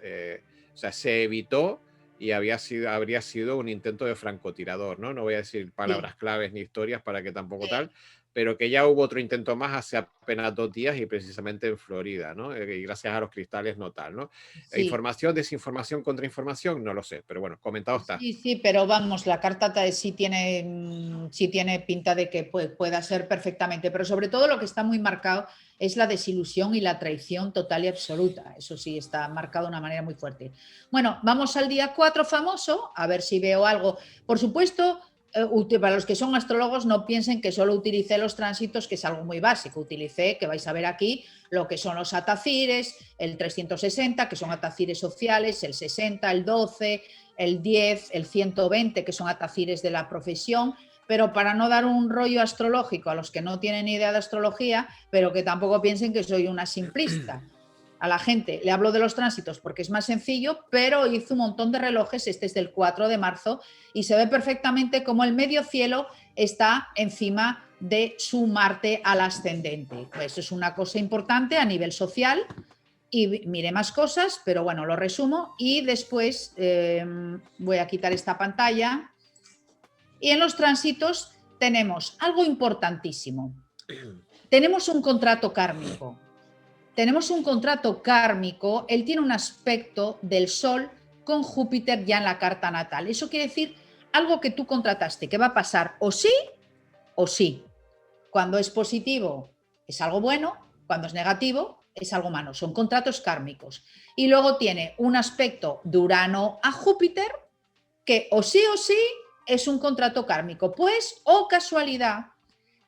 sea, se evitó y habría sido un intento de francotirador, ¿no? No voy a decir sí, palabras claves ni historias para que tampoco sí, tal, pero que ya hubo otro intento más hace apenas 2 días y precisamente en Florida, ¿no? Y gracias a los cristales no tal, ¿no? sí. Información, desinformación, contrainformación, no lo sé, pero bueno, comentado está. Sí, sí, pero vamos, la carta sí tiene pinta de que pueda ser perfectamente, pero sobre todo lo que está muy marcado es la desilusión y la traición total y absoluta. Eso sí, está marcado de una manera muy fuerte. Bueno, vamos al día 4 famoso, a ver si veo algo. Por supuesto, para los que son astrólogos, no piensen que solo utilicé los tránsitos, que es algo muy básico. Utilicé, que vais a ver aquí, lo que son los atacires, el 360, que son atacires sociales, el 60, el 12, el 10, el 120, que son atacires de la profesión, pero para no dar un rollo astrológico a los que no tienen idea de astrología, pero que tampoco piensen que soy una simplista. A la gente le hablo de los tránsitos porque es más sencillo, pero hice un montón de relojes, este es del 4 de marzo, y se ve perfectamente cómo el medio cielo está encima de su Marte al ascendente. Pues eso es una cosa importante a nivel social, y miré más cosas, pero bueno, lo resumo y después voy a quitar esta pantalla. Y en los tránsitos tenemos algo importantísimo. Tenemos un contrato kármico. Tenemos un contrato kármico, él tiene un aspecto del Sol con Júpiter ya en la carta natal. Eso quiere decir algo que tú contrataste, que va a pasar o sí o sí. Cuando es positivo es algo bueno, cuando es negativo es algo malo. Son contratos kármicos. Y luego tiene un aspecto de Urano a Júpiter que o sí es un contrato kármico. Pues, o casualidad,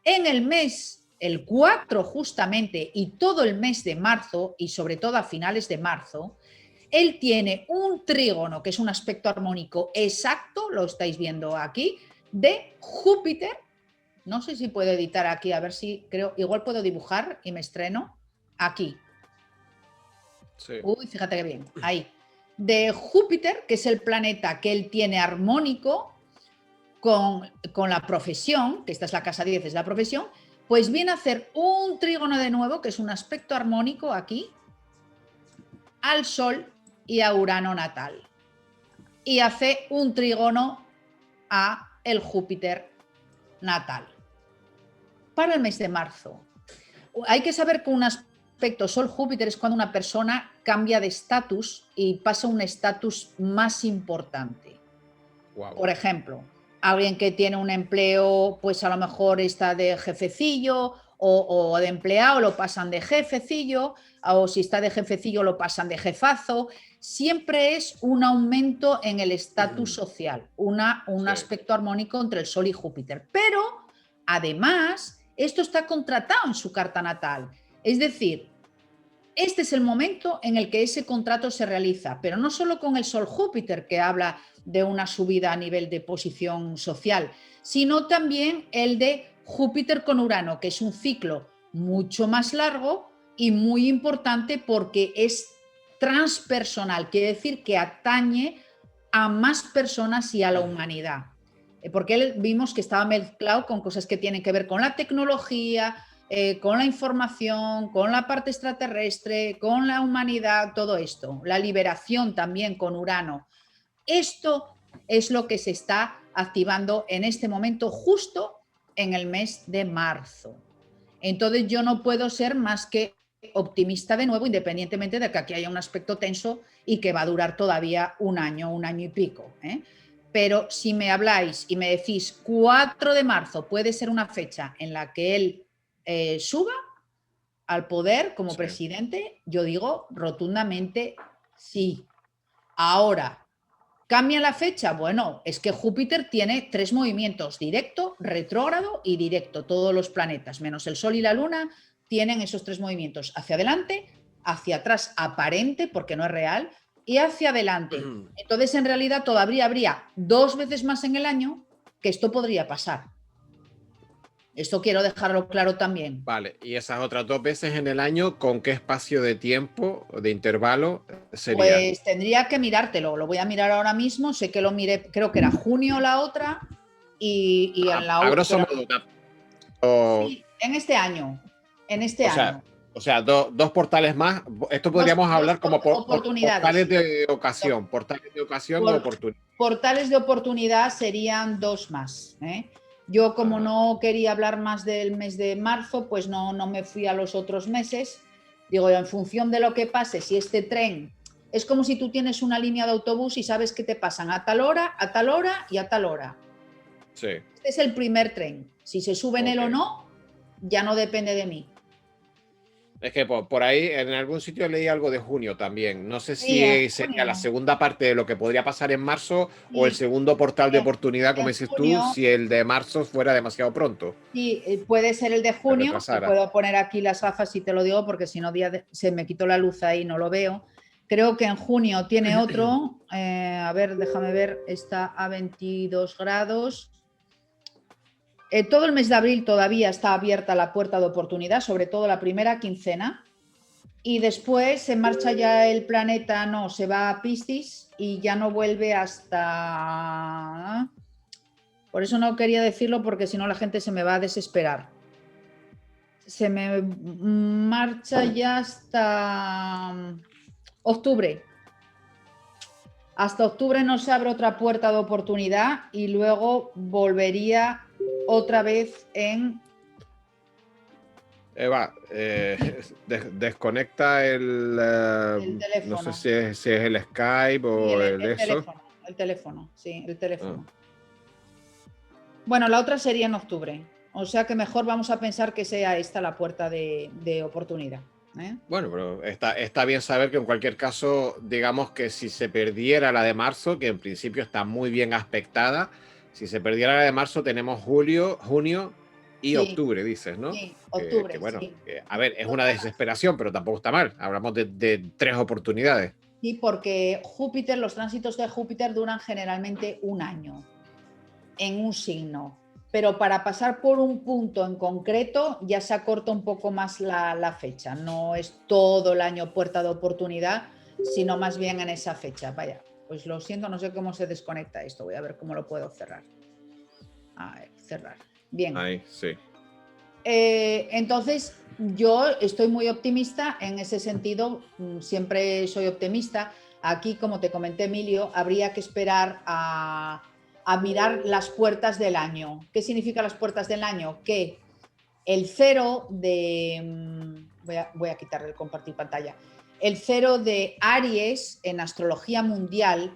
en el mes, el 4 justamente, y todo el mes de marzo, y sobre todo a finales de marzo, él tiene un trígono, que es un aspecto armónico exacto, lo estáis viendo aquí, de Júpiter. No sé si puedo editar aquí, a ver si creo, igual puedo dibujar y me estreno aquí. Sí. Uy, fíjate que bien, ahí. De Júpiter, que es el planeta que él tiene armónico con la profesión, que esta es la casa 10, es la profesión, pues viene a hacer un trígono de nuevo, que es un aspecto armónico aquí, al Sol y a Urano natal. Y hace un trígono a el Júpiter natal. Para el mes de marzo. Hay que saber que un aspecto Sol-Júpiter es cuando una persona cambia de estatus y pasa a un estatus más importante. Wow. Por ejemplo, alguien que tiene un empleo, pues a lo mejor está de jefecillo o de empleado, lo pasan de jefecillo, o si está de jefecillo lo pasan de jefazo. Siempre es un aumento en el estatus social, un Sí. aspecto armónico entre el Sol y Júpiter. Pero además, esto está contratado en su carta natal. Es decir, este es el momento en el que ese contrato se realiza, pero no solo con el Sol Júpiter, que habla de una subida a nivel de posición social, sino también el de Júpiter con Urano, que es un ciclo mucho más largo y muy importante porque es transpersonal, quiere decir que atañe a más personas y a la humanidad. Porque vimos que estaba mezclado con cosas que tienen que ver con la tecnología, con la información, con la parte extraterrestre, con la humanidad, todo esto. La liberación también con Urano. Esto es lo que se está activando en este momento, justo en el mes de marzo. Entonces yo no puedo ser más que optimista de nuevo, independientemente de que aquí haya un aspecto tenso y que va a durar todavía un año y pico. Pero si me habláis y me decís 4 de marzo puede ser una fecha en la que él suba al poder como presidente, yo digo rotundamente sí. Ahora, ¿cambia la fecha? Bueno, es que Júpiter tiene 3 movimientos, directo, retrógrado y directo. Todos los planetas, menos el Sol y la Luna, tienen esos 3 movimientos. Hacia adelante, hacia atrás aparente, porque no es real, y hacia adelante. Entonces, en realidad, todavía habría 2 veces más en el año que esto podría pasar. Esto quiero dejarlo claro también. Vale, y esas otras 2 veces en el año, ¿con qué espacio de tiempo, de intervalo sería? Pues tendría que mirártelo, lo voy a mirar ahora mismo, sé que lo miré, creo que era junio la otra y en la A otra. grosso modo. Sí, en este año, año. O sea, 2 portales más. Esto podríamos hablar como oportunidades. portales de ocasión, portales de ocasión o oportunidad. Portales de oportunidad serían 2 más. Yo, como no quería hablar más del mes de marzo, pues no me fui a los otros meses. Digo, en función de lo que pase, si este tren... Es como si tú tienes una línea de autobús y sabes que te pasan a tal hora y a tal hora. Sí. Este es el primer tren. Si se sube en él o no, ya no depende de mí. Es que por ahí en algún sitio leí algo de junio también. No sé Sí, si sería la segunda parte de lo que podría pasar en marzo o el segundo portal de oportunidad, como dices tú, si el de marzo fuera demasiado pronto. Sí, puede ser el de junio. Te puedo poner aquí las gafas y te lo digo porque si no se me quitó la luz ahí, no lo veo. Creo que en junio tiene otro. A ver, déjame ver. Está a 22 grados. Todo el mes de abril todavía está abierta la puerta de oportunidad, sobre todo la primera quincena. Y después se marcha ya el planeta, no, se va a Piscis y ya no vuelve hasta... Por eso no quería decirlo porque si no la gente se me va a desesperar. Se me marcha ya hasta octubre. Hasta octubre no se abre otra puerta de oportunidad y luego volvería otra vez en... Eva, desconecta el teléfono. No sé si es el Skype o el teléfono. El teléfono, sí, el teléfono. Bueno, la otra sería en octubre. O sea que mejor vamos a pensar que sea esta la puerta de oportunidad. Bueno, pero está bien saber que en cualquier caso, digamos que si se perdiera la de marzo, que en principio está muy bien aspectada, si se perdiera la de marzo tenemos julio, junio y octubre, dices, ¿no? Sí, octubre, que bueno, sí. A ver, es una desesperación, pero tampoco está mal. Hablamos de 3 oportunidades. Sí, porque Júpiter, los tránsitos de Júpiter duran generalmente un año en un signo. Pero para pasar por un punto en concreto ya se acorta un poco más la fecha. No es todo el año puerta de oportunidad, sino más bien en esa fecha. Vaya, pues lo siento, no sé cómo se desconecta esto. Voy a ver cómo lo puedo cerrar. A ver, cerrar. Bien. Ahí, sí. Entonces, yo estoy muy optimista en ese sentido. Siempre soy optimista. Aquí, como te comenté, Emilio, habría que esperar a mirar las puertas del año. ¿Qué significa las puertas del año? Que el cero de... Voy a quitarle el compartir pantalla. El cero de Aries en astrología mundial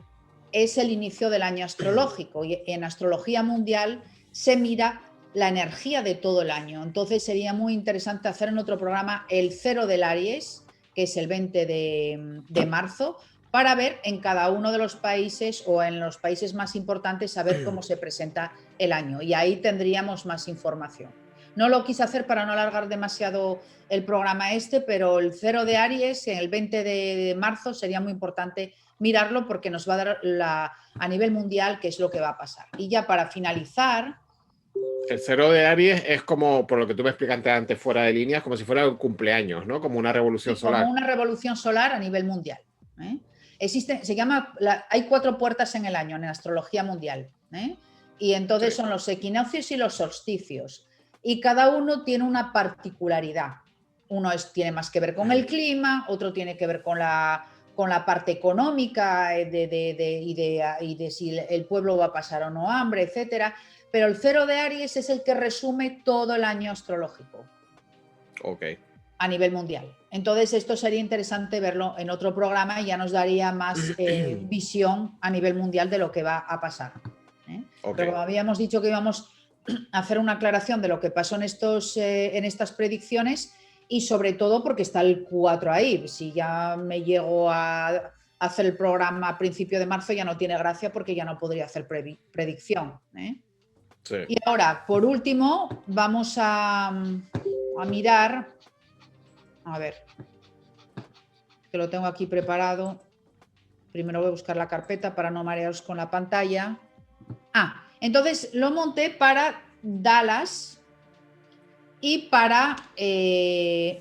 es el inicio del año astrológico y en astrología mundial se mira la energía de todo el año. Entonces sería muy interesante hacer en otro programa el cero del Aries, que es el 20 de marzo, para ver en cada uno de los países o en los países más importantes, saber cómo se presenta el año. Y ahí tendríamos más información. No lo quise hacer para no alargar demasiado el programa pero el cero de Aries en el 20 de marzo sería muy importante mirarlo porque nos va a dar a nivel mundial qué es lo que va a pasar. Y ya para finalizar... El cero de Aries es como, por lo que tú me explicaste antes fuera de líneas, como si fuera un cumpleaños, ¿no? Como una revolución solar. Como una revolución solar a nivel mundial. ¿eh? Hay 4 puertas en el año en la astrología mundial, ¿eh? Y entonces son los equinoccios y los solsticios. Y cada uno tiene una particularidad. Uno tiene más que ver con el clima, otro tiene que ver con la parte económica y de si el pueblo va a pasar o no hambre, etcétera. Pero el cero de Aries es el que resume todo el año astrológico. Ok. A nivel mundial. Entonces, esto sería interesante verlo en otro programa y ya nos daría más visión a nivel mundial de lo que va a pasar. Okay. Pero como habíamos dicho que íbamos a hacer una aclaración de lo que pasó en estas predicciones y sobre todo porque está el 4 ahí. Si ya me llego a hacer el programa a principio de marzo ya no tiene gracia porque ya no podría hacer predicción. Sí. Y ahora, por último, vamos a mirar, a ver, que lo tengo aquí preparado. Primero voy a buscar la carpeta para no marearos con la pantalla. Entonces lo monté para Dallas y para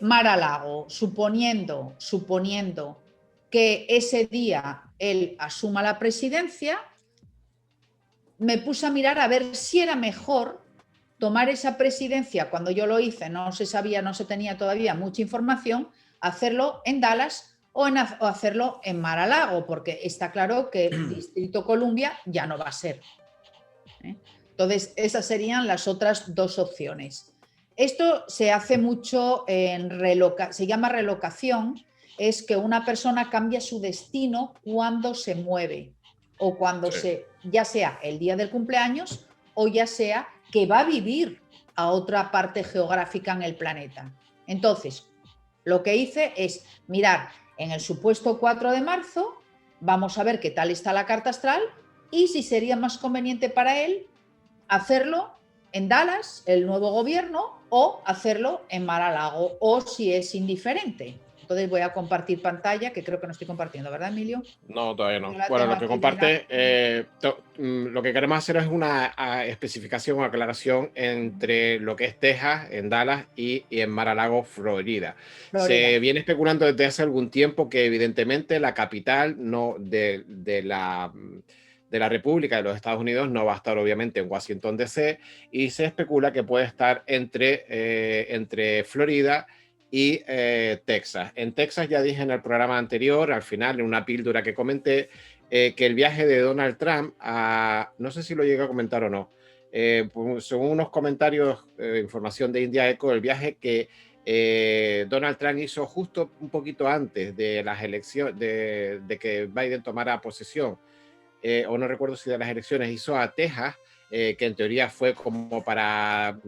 Mar-a-Lago, suponiendo que ese día él asuma la presidencia. Me puse a mirar a ver si era mejor tomar esa presidencia. Cuando yo lo hice no se sabía, no se tenía todavía mucha información, hacerlo en Dallas o hacerlo en Mar-a-Lago, porque está claro que el Distrito Columbia ya no va a ser. Entonces, esas serían las otras 2 opciones. Esto se hace mucho se llama relocación, es que una persona cambia su destino cuando se mueve o cuando ya sea el día del cumpleaños o ya sea que va a vivir a otra parte geográfica en el planeta. Entonces, lo que hice es mirar en el supuesto 4 de marzo, vamos a ver qué tal está la carta astral y si sería más conveniente para él hacerlo en Dallas, el nuevo gobierno, o hacerlo en Mar-a-Lago, o si es indiferente. Entonces voy a compartir pantalla, que creo que no estoy compartiendo, ¿verdad, Emilio? No, todavía no. Bueno, lo que comparte, lo que queremos hacer es una especificación o aclaración entre lo que es Texas, en Dallas, y en Mar-a-Lago, Florida. Se viene especulando desde hace algún tiempo que evidentemente la capital de la República de los Estados Unidos no va a estar obviamente en Washington DC, y se especula que puede estar entre Florida y Texas. En Texas ya dije en el programa anterior, al final, en una píldora que comenté, que el viaje de Donald Trump no sé si lo llegué a comentar o no, según unos comentarios, información de India Echo, el viaje que Donald Trump hizo justo un poquito antes de las elecciones, de que Biden tomara posesión, o no recuerdo si de las elecciones, hizo a Texas, que en teoría fue como para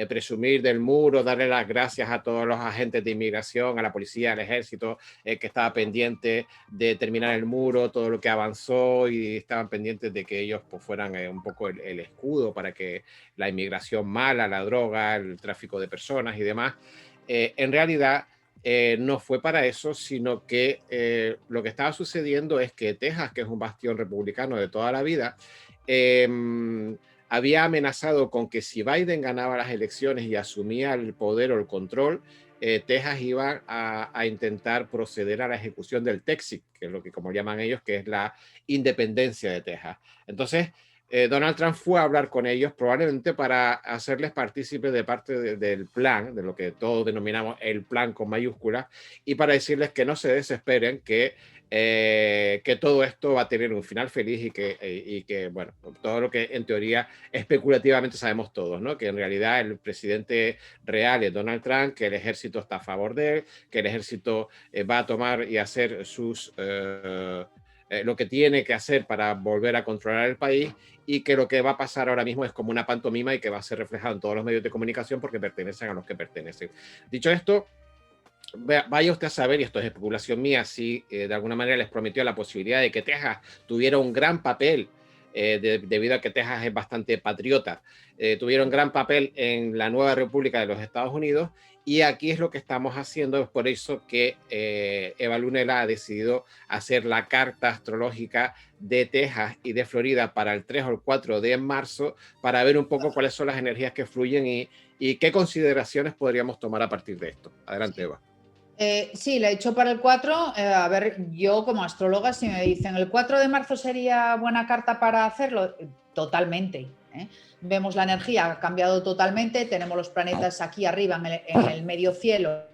presumir del muro, darle las gracias a todos los agentes de inmigración, a la policía, al ejército, que estaba pendiente de terminar el muro, todo lo que avanzó, y estaban pendientes de que ellos pues, fueran un poco el escudo para que la inmigración mala, la droga, el tráfico de personas y demás. En realidad, no fue para eso, sino que lo que estaba sucediendo es que Texas, que es un bastión republicano de toda la vida, había amenazado con que si Biden ganaba las elecciones y asumía el poder o el control, Texas iba a intentar proceder a la ejecución del Texit, que es lo que como llaman ellos, que es la independencia de Texas. Entonces, Donald Trump fue a hablar con ellos probablemente para hacerles partícipes de parte del plan, de lo que todos denominamos el plan con mayúsculas, y para decirles que no se desesperen, que todo esto va a tener un final feliz y que, bueno, todo lo que en teoría especulativamente sabemos todos, ¿no? Que en realidad el presidente real es Donald Trump, que el ejército está a favor de él, que el ejército va a tomar y hacer lo que tiene que hacer para volver a controlar el país, y que lo que va a pasar ahora mismo es como una pantomima y que va a ser reflejado en todos los medios de comunicación porque pertenecen a los que pertenecen. Dicho esto, vaya usted a saber, y esto es especulación mía, si de alguna manera les prometió la posibilidad de que Texas tuviera un gran papel, debido a que Texas es bastante patriota, tuvieron un gran papel en la nueva República de los Estados Unidos, y aquí es lo que estamos haciendo. Es por eso que Eva Lunela ha decidido hacer la carta astrológica de Texas y de Florida para el 3 o el 4 de marzo, para ver un poco cuáles son las energías que fluyen y qué consideraciones podríamos tomar a partir de esto. Adelante, Eva. Sí, la he hecho para el 4. A ver, yo como astróloga, si me dicen el 4 de marzo sería buena carta para hacerlo, totalmente. ¿Eh? Vemos la energía, ha cambiado totalmente, tenemos los planetas aquí arriba en el medio cielo,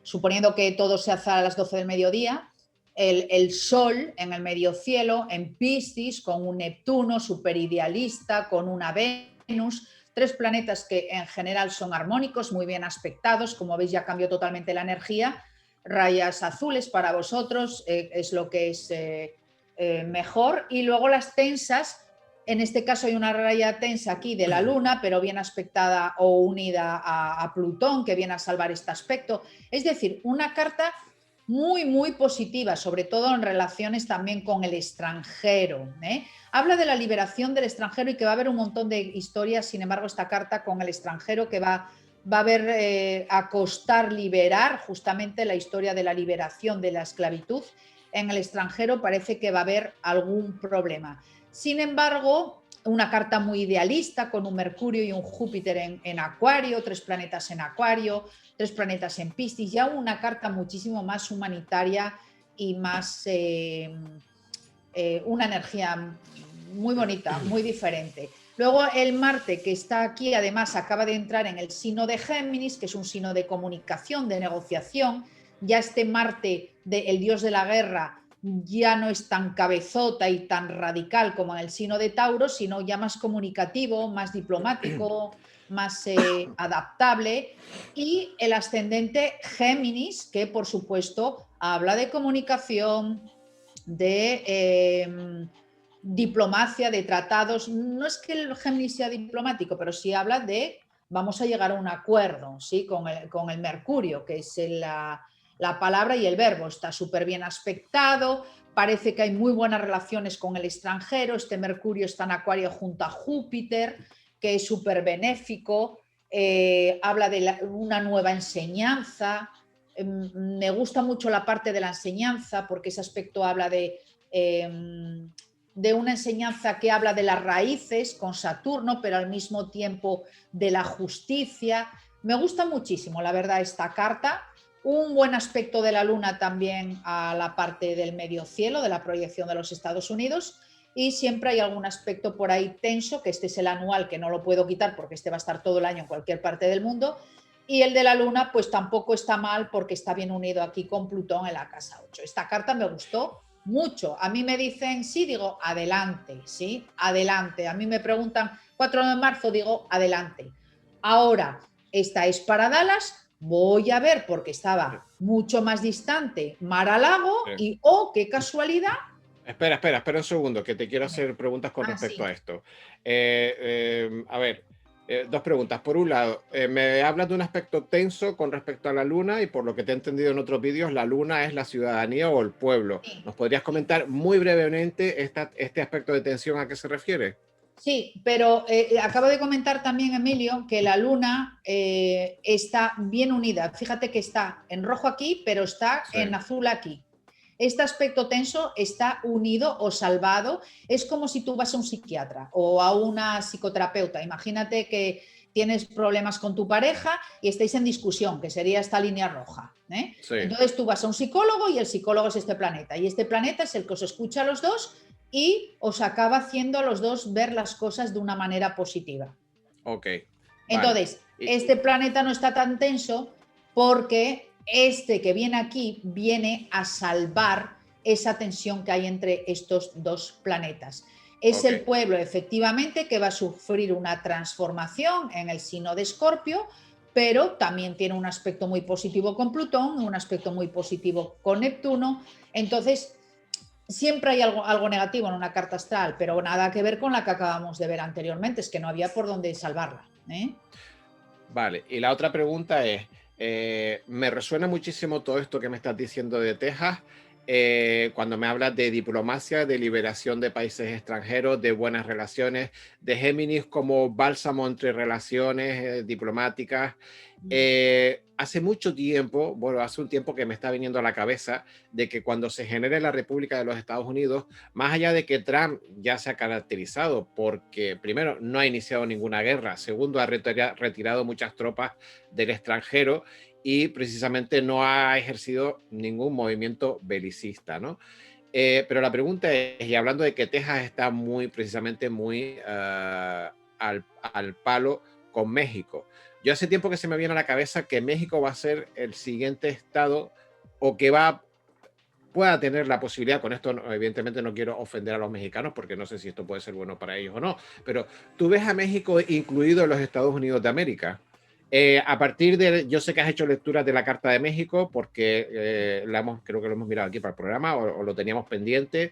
suponiendo que todo se hace a las 12 del mediodía, el Sol en el medio cielo, en Piscis, con un Neptuno súper idealista, con una Venus, tres planetas que en general son armónicos, muy bien aspectados, como veis ya cambió totalmente la energía, rayas azules para vosotros, es lo que es mejor, y luego las tensas, en este caso hay una raya tensa aquí de la Luna, pero bien aspectada o unida a Plutón, que viene a salvar este aspecto, es decir, una carta muy, muy positiva, sobre todo en relaciones también con el extranjero. Habla de la liberación del extranjero y que va a haber un montón de historias, sin embargo, esta carta con el extranjero que va a haber a costar liberar justamente la historia de la liberación de la esclavitud. En el extranjero parece que va a haber algún problema. Sin embargo, una carta muy idealista con un Mercurio y un Júpiter en Acuario, tres planetas en Acuario, tres planetas en Piscis, ya una carta muchísimo más humanitaria y más una energía muy bonita, muy diferente. Luego el Marte, que está aquí, además acaba de entrar en el signo de Géminis, que es un signo de comunicación, de negociación. Ya este Marte, el dios de la guerra, ya no es tan cabezota y tan radical como en el signo de Tauro, sino ya más comunicativo, más diplomático, más adaptable. Y el ascendente Géminis, que por supuesto habla de comunicación, de diplomacia, de tratados. No es que el Géminis sea diplomático, pero sí habla de vamos a llegar a un acuerdo, ¿sí? con el Mercurio, que es la palabra y el verbo. Está súper bien aspectado, parece que hay muy buenas relaciones con el extranjero. Este Mercurio está en Acuario junto a Júpiter, que es súper benéfico. Habla de una nueva enseñanza. Me gusta mucho la parte de la enseñanza porque ese aspecto habla de una enseñanza que habla de las raíces con Saturno, pero al mismo tiempo de la justicia. Me gusta muchísimo, la verdad, esta carta. Un buen aspecto de la Luna también a la parte del medio cielo, de la proyección de los Estados Unidos. Y siempre hay algún aspecto por ahí tenso, que este es el anual, que no lo puedo quitar porque este va a estar todo el año en cualquier parte del mundo. Y el de la Luna, pues tampoco está mal porque está bien unido aquí con Plutón en la casa 8. Esta carta me gustó mucho. A mí me dicen sí, digo adelante, sí, adelante. A mí me preguntan 4 de marzo, digo adelante. Ahora, esta es para Dallas, voy a ver porque estaba mucho más distante Mar-a-Lago y oh, qué casualidad. Espera un segundo, que te quiero hacer preguntas con respecto Sí. a esto. A ver, dos preguntas. Por un lado, me hablas de un aspecto tenso con respecto a la Luna y por lo que te he entendido en otros vídeos, la Luna es la ciudadanía o el pueblo. Sí. ¿Nos podrías comentar muy brevemente este aspecto de tensión a qué se refiere? Sí, pero acabo de comentar también, Emilio, que la Luna está bien unida. Fíjate que está en rojo aquí, pero está Sí. en azul aquí. Este aspecto tenso está unido o salvado. Es como si tú vas a un psiquiatra o a una psicoterapeuta. Imagínate que tienes problemas con tu pareja y estáis en discusión, que sería esta línea roja. Sí. Entonces tú vas a un psicólogo y el psicólogo es este planeta. Y este planeta es el que os escucha a los dos y os acaba haciendo a los dos ver las cosas de una manera positiva. Ok, vale. Entonces, este planeta no está tan tenso porque este que viene aquí viene a salvar esa tensión que hay entre estos dos planetas. Es Ok, el pueblo, efectivamente, que va a sufrir una transformación en el signo de Escorpio, pero también tiene un aspecto muy positivo con Plutón, un aspecto muy positivo con Neptuno. Entonces, siempre hay algo negativo en una carta astral, pero nada que ver con la que acabamos de ver anteriormente, es que no había por dónde salvarla. vale. Y la otra pregunta es, me resuena muchísimo todo esto que me estás diciendo de Texas, cuando me hablas de diplomacia, de liberación de países extranjeros, de buenas relaciones, de Géminis como bálsamo entre relaciones diplomáticas. Hace mucho tiempo, bueno, hace un tiempo que me está viniendo a la cabeza de que cuando se genere la República de los Estados Unidos, más allá de que Trump ya se ha caracterizado porque, primero, no ha iniciado ninguna guerra, segundo, ha retirado muchas tropas del extranjero y precisamente no ha ejercido ningún movimiento belicista, ¿no? Pero la pregunta es, y hablando de que Texas está precisamente muy al palo con México, yo hace tiempo que se me viene a la cabeza que México va a ser el siguiente estado o que pueda tener la posibilidad, con esto evidentemente no quiero ofender a los mexicanos porque no sé si esto puede ser bueno para ellos o no, pero tú ves a México incluido en los Estados Unidos de América. A partir yo sé que has hecho lecturas de la Carta de México porque creo que lo hemos mirado aquí para el programa o lo teníamos pendiente.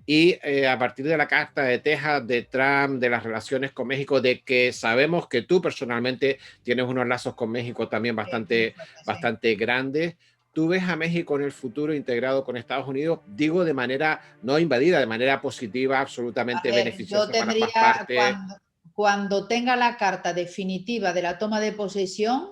Y a partir de la Carta de Texas, de Trump, de las relaciones con México, de que sabemos que tú personalmente tienes unos lazos con México también bastante, bastante grandes. ¿Tú ves a México en el futuro integrado con Estados Unidos? Digo de manera no invadida, de manera positiva, absolutamente Yo beneficiosa para ambas tendría, partes. cuando tenga la carta definitiva de la toma de posesión,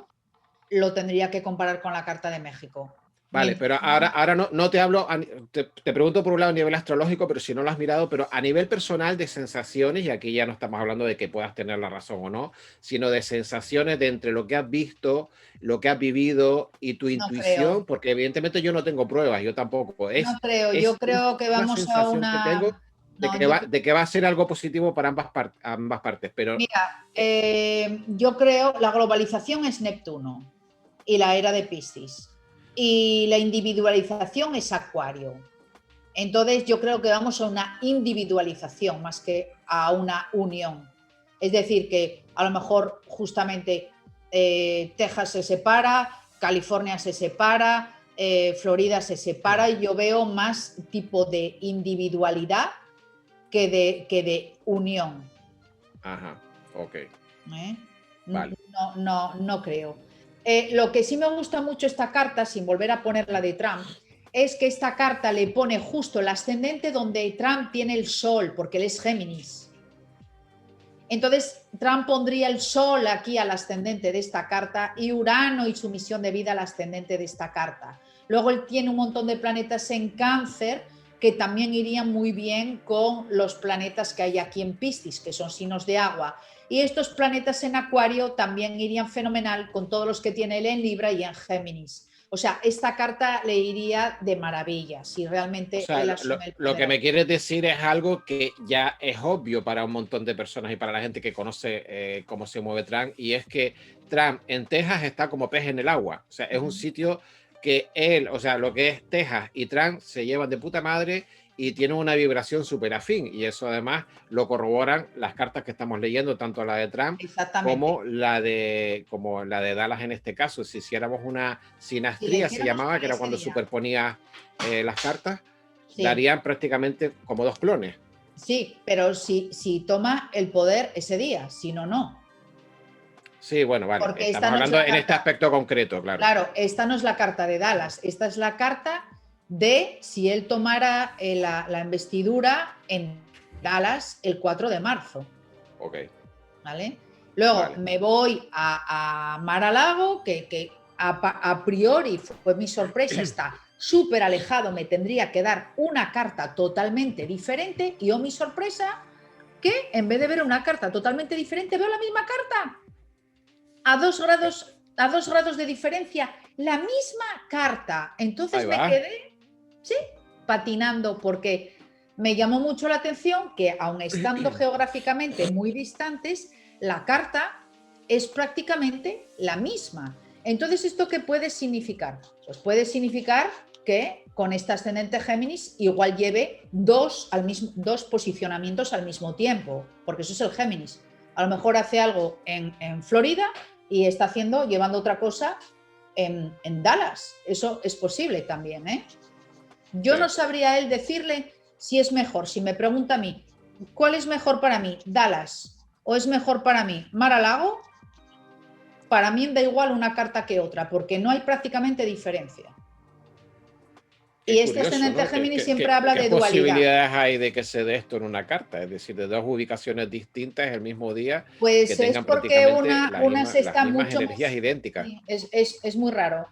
lo tendría que comparar con la Carta de México. Vale, pero ahora no te hablo, te pregunto por un lado a nivel astrológico, pero si no lo has mirado, pero a nivel personal de sensaciones, y aquí ya no estamos hablando de que puedas tener la razón o no, sino de sensaciones de entre lo que has visto, lo que has vivido y tu No creo, intuición, porque evidentemente yo no tengo pruebas, yo tampoco. no creo. Yo creo que Una vamos a sensación que tengo una... No, yo, de que va a ser algo positivo para ambas partes, pero... mira, yo creo la globalización es Neptuno y la era de Piscis. Y la individualización es Acuario. Entonces yo creo que vamos a una individualización más que a una unión. Es decir, que a lo mejor justamente Texas se separa, California se separa, Florida se separa, y yo veo más tipo de individualidad que de unión. Ajá, ok. Vale. Vale. No creo. Lo que sí me gusta mucho esta carta, sin volver a poner la de Trump, es que esta carta le pone justo el ascendente donde Trump tiene el sol, porque él es Géminis. Entonces, Trump pondría el sol aquí al ascendente de esta carta y Urano y su misión de vida al ascendente de esta carta. Luego él tiene un montón de planetas en Cáncer que también irían muy bien con los planetas que hay aquí en Piscis, que son signos de agua. Y estos planetas en Acuario también irían fenomenal con todos los que tiene él en Libra y en Géminis. O sea, esta carta le iría de maravilla si realmente O sea, él asume el lo poder. que me quieres decir es algo que ya es obvio para un montón de personas y para la gente que conoce cómo se mueve Trump, y es que Trump en Texas está como pez en el agua. O sea, es un sitio que él, o sea, lo que es Texas y Trump se llevan de puta madre y tienen una vibración súper afín. Y eso además lo corroboran las cartas que estamos leyendo, tanto la de Trump como como la de Dallas en este caso. Si hiciéramos una sinastría, se llamaba, que era cuando superponía las cartas, sí, darían prácticamente como dos clones. Sí, pero si toma el poder ese día, si no, no. Sí, bueno, vale. Porque estamos hablando en este aspecto concreto, claro. Claro, esta no es la carta de Dallas, esta es la carta de si él tomara la investidura en Dallas el 4 de marzo. Ok. ¿Vale? Luego me voy a Mar-a-Lago, que a priori fue mi sorpresa, está súper alejado, me tendría que dar una carta totalmente diferente, y mi sorpresa, que en vez de ver una carta totalmente diferente, veo la misma carta. A 2 grados de diferencia, la misma carta. Entonces me quedé, sí, patinando, porque me llamó mucho la atención que, aun estando geográficamente muy distantes, la carta es prácticamente la misma. Entonces, ¿esto qué puede significar? Pues puede significar que con este ascendente Géminis igual lleve dos posicionamientos al mismo tiempo, porque eso es el Géminis. A lo mejor hace algo en Florida y está llevando otra cosa en Dallas. Eso es posible también, ¿eh? Yo no sabría él decirle si es mejor. Si me pregunta a mí, ¿cuál es mejor para mí? ¿Dallas o es mejor para mí Mar-a-Lago? Para mí da igual una carta que otra, porque no hay prácticamente diferencia. Y este ascendente Géminis siempre habla de dualidad. ¿Qué posibilidades hay de que se dé esto en una carta? Es decir, de dos ubicaciones distintas el mismo día, pues que tengan porque una las mismas energías idénticas. Es muy raro.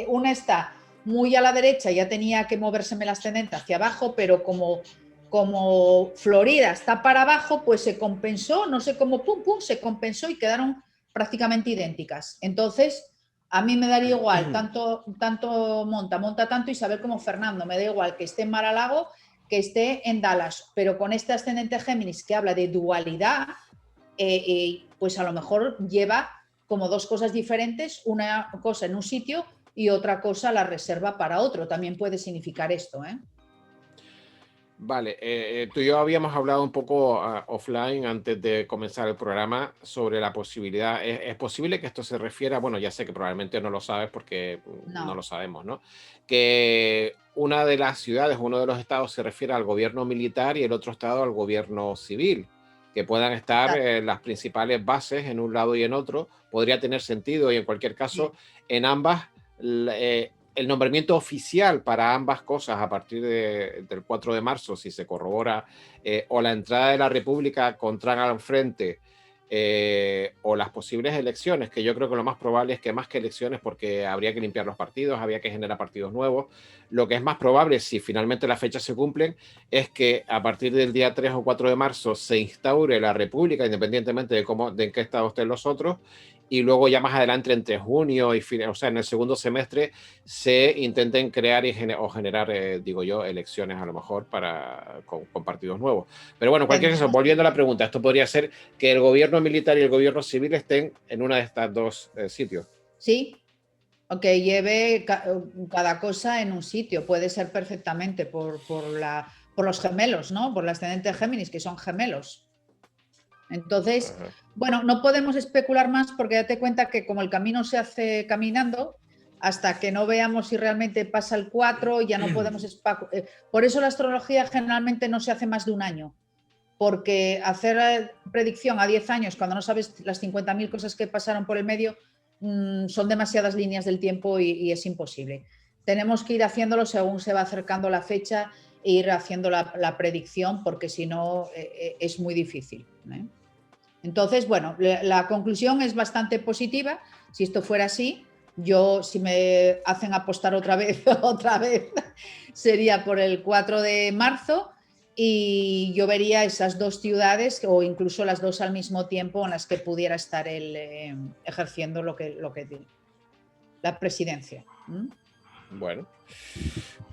Una está muy a la derecha, ya tenía que movérseme el ascendente hacia abajo, pero como Florida está para abajo, pues se compensó, no sé cómo, se compensó y quedaron prácticamente idénticas. Entonces, A mí me daría igual, tanto monta tanto Isabel como Fernando, me da igual que esté en Mar-a-Lago que esté en Dallas, pero con este ascendente Géminis que habla de dualidad, pues a lo mejor lleva como dos cosas diferentes, una cosa en un sitio y otra cosa la reserva para otro. También puede significar esto, ¿eh? Vale, tú y yo habíamos hablado un poco offline antes de comenzar el programa sobre la posibilidad, es posible que esto se refiera, bueno, ya sé que probablemente no lo sabes porque no No. lo sabemos, ¿no? Que una de las ciudades, uno de los estados se refiere al gobierno militar y el otro estado al gobierno civil, que puedan estar las principales bases en un lado y en otro, podría tener sentido y en cualquier caso, en ambas el nombramiento oficial para ambas cosas a partir del 4 de marzo, si se corrobora, o la entrada de la República con Trump al frente, o las posibles elecciones, que yo creo que lo más probable es que más que elecciones, porque habría que limpiar los partidos, habría que generar partidos nuevos. Lo que es más probable, si finalmente las fechas se cumplen, es que a partir del día 3 o 4 de marzo se instaure la República, independientemente de en qué estado estén los otros, y luego ya más adelante, entre junio y o sea, en el segundo semestre, se intenten crear o generar, digo yo, elecciones a lo mejor con partidos nuevos. Pero bueno, cualquier caso, volviendo a la pregunta, esto podría ser que el gobierno militar y el gobierno civil estén en una de estas dos sitios. Sí, o que lleve cada cosa en un sitio, puede ser perfectamente por los gemelos, ¿no? Por el ascendente Géminis, que son gemelos. Entonces, bueno, no podemos especular más porque date cuenta que como el camino se hace caminando, hasta que no veamos si realmente pasa el 4, ya no podemos... Por eso la astrología generalmente no se hace más de un año, porque hacer predicción a 10 años cuando no sabes las 50.000 cosas que pasaron por el medio son demasiadas líneas del tiempo y es imposible. Tenemos que ir haciéndolo según se va acercando la fecha e ir haciendo la predicción, porque si no es muy difícil, ¿eh? Entonces, bueno, la conclusión es bastante positiva. Si esto fuera así, yo, si me hacen apostar otra vez, sería por el 4 de marzo y yo vería esas dos ciudades o incluso las dos al mismo tiempo en las que pudiera estar él ejerciendo la presidencia.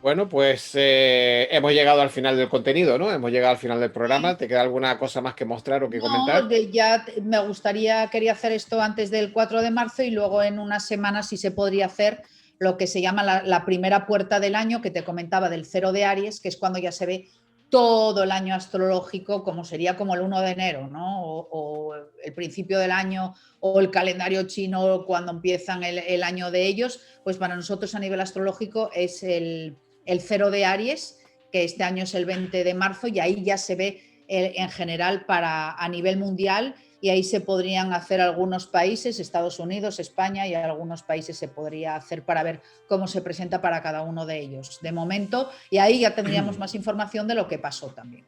Bueno, pues hemos llegado al final del contenido, ¿no? Hemos llegado al final del programa. ¿Te queda alguna cosa más que mostrar o que comentar? Ya me quería hacer esto antes del 4 de marzo y luego en unas semanas sí se podría hacer lo que se llama la primera puerta del año, que te comentaba, del 0 de Aries, que es cuando ya se ve todo el año astrológico, como sería como el 1 de enero, ¿no? O el principio del año, o el calendario chino cuando empiezan el año de ellos. Pues para nosotros a nivel astrológico es el 0 de Aries, que este año es el 20 de marzo, y ahí ya se ve en general a nivel mundial, y ahí se podrían hacer algunos países, Estados Unidos, España, y algunos países se podría hacer para ver cómo se presenta para cada uno de ellos de momento, y ahí ya tendríamos más información de lo que pasó también.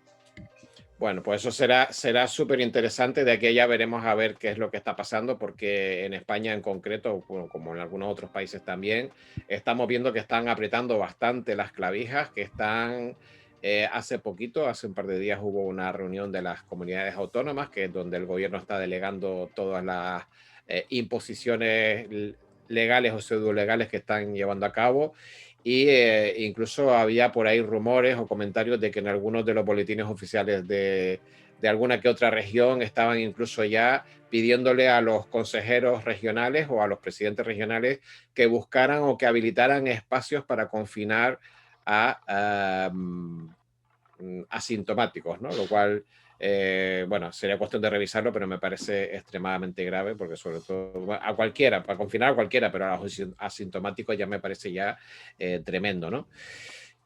Bueno, pues eso será súper interesante. De aquí a allá veremos a ver qué es lo que está pasando, porque en España en concreto, como en algunos otros países también, estamos viendo que están apretando bastante las clavijas, que están... hace poquito, hace un par de días, hubo una reunión de las comunidades autónomas, que es donde el gobierno está delegando todas las imposiciones legales o pseudo-legales que están llevando a cabo. Y incluso había por ahí rumores o comentarios de que en algunos de los boletines oficiales de alguna que otra región estaban incluso ya pidiéndole a los consejeros regionales o a los presidentes regionales que buscaran o que habilitaran espacios para confinar a asintomáticos, ¿no? Lo cual, bueno, sería cuestión de revisarlo, pero me parece extremadamente grave, porque sobre todo a cualquiera, para confinar a cualquiera, pero a los asintomáticos ya me parece ya tremendo, ¿no?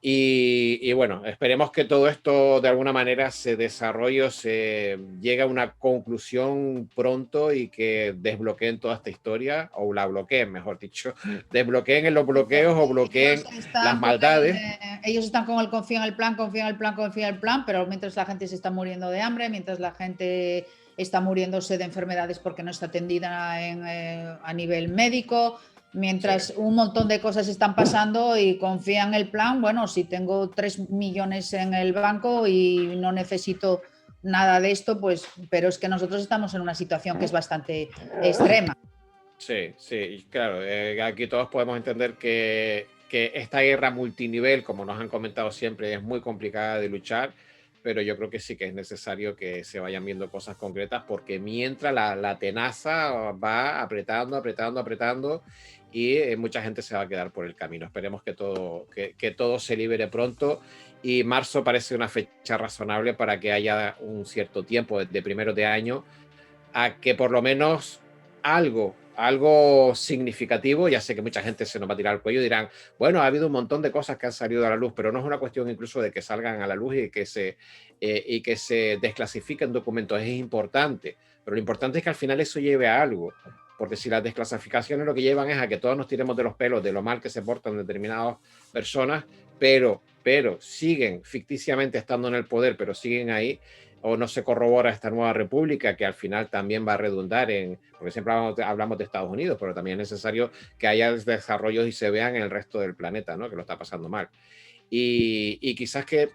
Y bueno, esperemos que todo esto de alguna manera se desarrolle o se llegue a una conclusión pronto y que desbloqueen toda esta historia, o la bloqueen, mejor dicho, desbloqueen los bloqueos o bloqueen las maldades. Ellos están con el confía en el plan, confía en el plan, confía en el plan, pero mientras la gente se está muriendo de hambre, mientras la gente está muriéndose de enfermedades porque no está atendida a nivel médico, mientras un montón de cosas están pasando y confía en el plan, bueno, si tengo 3 millones en el banco y no necesito nada de esto, pues, pero es que nosotros estamos en una situación que es bastante extrema. Sí, sí, claro, aquí todos podemos entender que esta guerra multinivel, como nos han comentado siempre, es muy complicada de luchar, pero yo creo que sí que es necesario que se vayan viendo cosas concretas, porque mientras la tenaza va apretando, apretando, apretando, y mucha gente se va a quedar por el camino. Esperemos que todo se libere pronto, y marzo parece una fecha razonable para que haya un cierto tiempo de primeros de año a que por lo menos algo significativo, ya sé que mucha gente se nos va a tirar al cuello y dirán, bueno, ha habido un montón de cosas que han salido a la luz, pero no es una cuestión incluso de que salgan a la luz y que se desclasifiquen documentos, es importante, pero lo importante es que al final eso lleve a algo, porque si las desclasificaciones lo que llevan es a que todos nos tiremos de los pelos de lo mal que se portan determinadas personas, pero siguen ficticiamente estando en el poder, pero siguen ahí, o no se corrobora esta nueva república que al final también va a redundar porque siempre hablamos de Estados Unidos, pero también es necesario que haya desarrollos y se vean en el resto del planeta, ¿no? Que lo está pasando mal. Y quizás que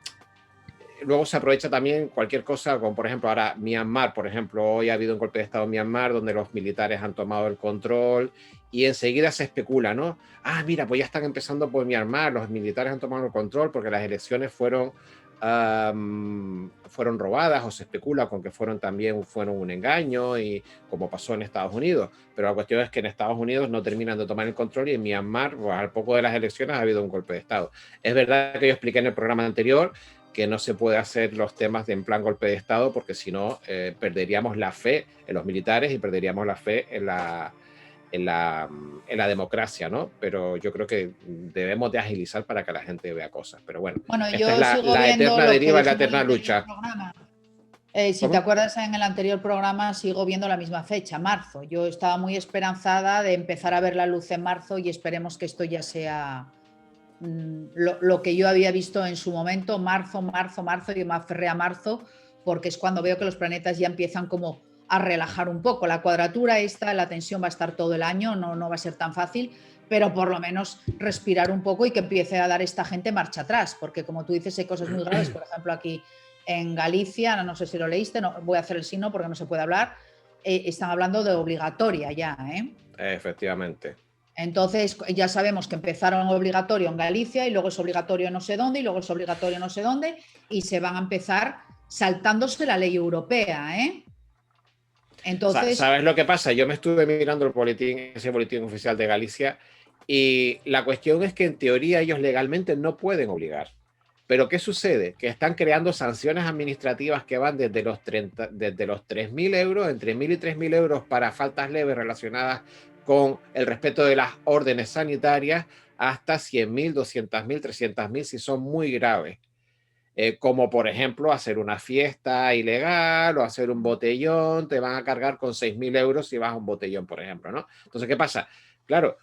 luego se aprovecha también cualquier cosa, como por ejemplo ahora Myanmar, por ejemplo, hoy ha habido un golpe de Estado en Myanmar donde los militares han tomado el control y enseguida se especula, ¿no? Ah, mira, pues ya están empezando por Myanmar, los militares han tomado el control porque las elecciones fueron robadas, o se especula con que fueron un engaño, y como pasó en Estados Unidos, pero la cuestión es que en Estados Unidos no terminan de tomar el control y en Myanmar, pues, al poco de las elecciones ha habido un golpe de Estado. Es verdad que yo expliqué en el programa anterior que no se puede hacer los temas de en plan golpe de Estado, porque si no perderíamos la fe en los militares y perderíamos la fe en la democracia, ¿no? Pero yo creo que debemos de agilizar para que la gente vea cosas. Pero bueno, Bueno, esta es yo sigo la viendo eterna lo que deriva y la dije en el eterna anterior lucha. programa. Si te ¿Cómo? acuerdas, en el anterior programa sigo viendo la misma fecha, marzo. Yo estaba muy esperanzada de empezar a ver la luz en marzo y esperemos que esto ya sea lo que yo había visto en su momento, marzo, marzo, marzo, y me aferré a marzo porque es cuando veo que los planetas ya empiezan como a relajar un poco. La cuadratura esta, la tensión va a estar todo el año, no va a ser tan fácil, pero por lo menos respirar un poco y que empiece a dar esta gente marcha atrás, porque como tú dices, hay cosas muy graves, por ejemplo aquí en Galicia, no sé si lo leíste, no voy a hacer el signo porque no se puede hablar, están hablando de obligatoria ya, ¿eh? Efectivamente. Entonces ya sabemos que empezaron obligatorio en Galicia y luego es obligatorio no sé dónde y luego es obligatorio no sé dónde y se van a empezar saltándose la ley europea, ¿eh? Entonces, ¿Sabes lo que pasa? Yo me estuve mirando ese boletín oficial de Galicia, y la cuestión es que en teoría ellos legalmente no pueden obligar. Pero ¿qué sucede? Que están creando sanciones administrativas que van desde los 3.000 euros, entre 1.000 y 3.000 euros para faltas leves relacionadas con el respeto de las órdenes sanitarias, hasta 100.000, 200.000, 300.000 si son muy graves. Como por ejemplo hacer una fiesta ilegal o hacer un botellón, te van a cargar con 6.000 euros si vas a un botellón, por ejemplo, ¿no? Entonces, ¿qué pasa? Claro,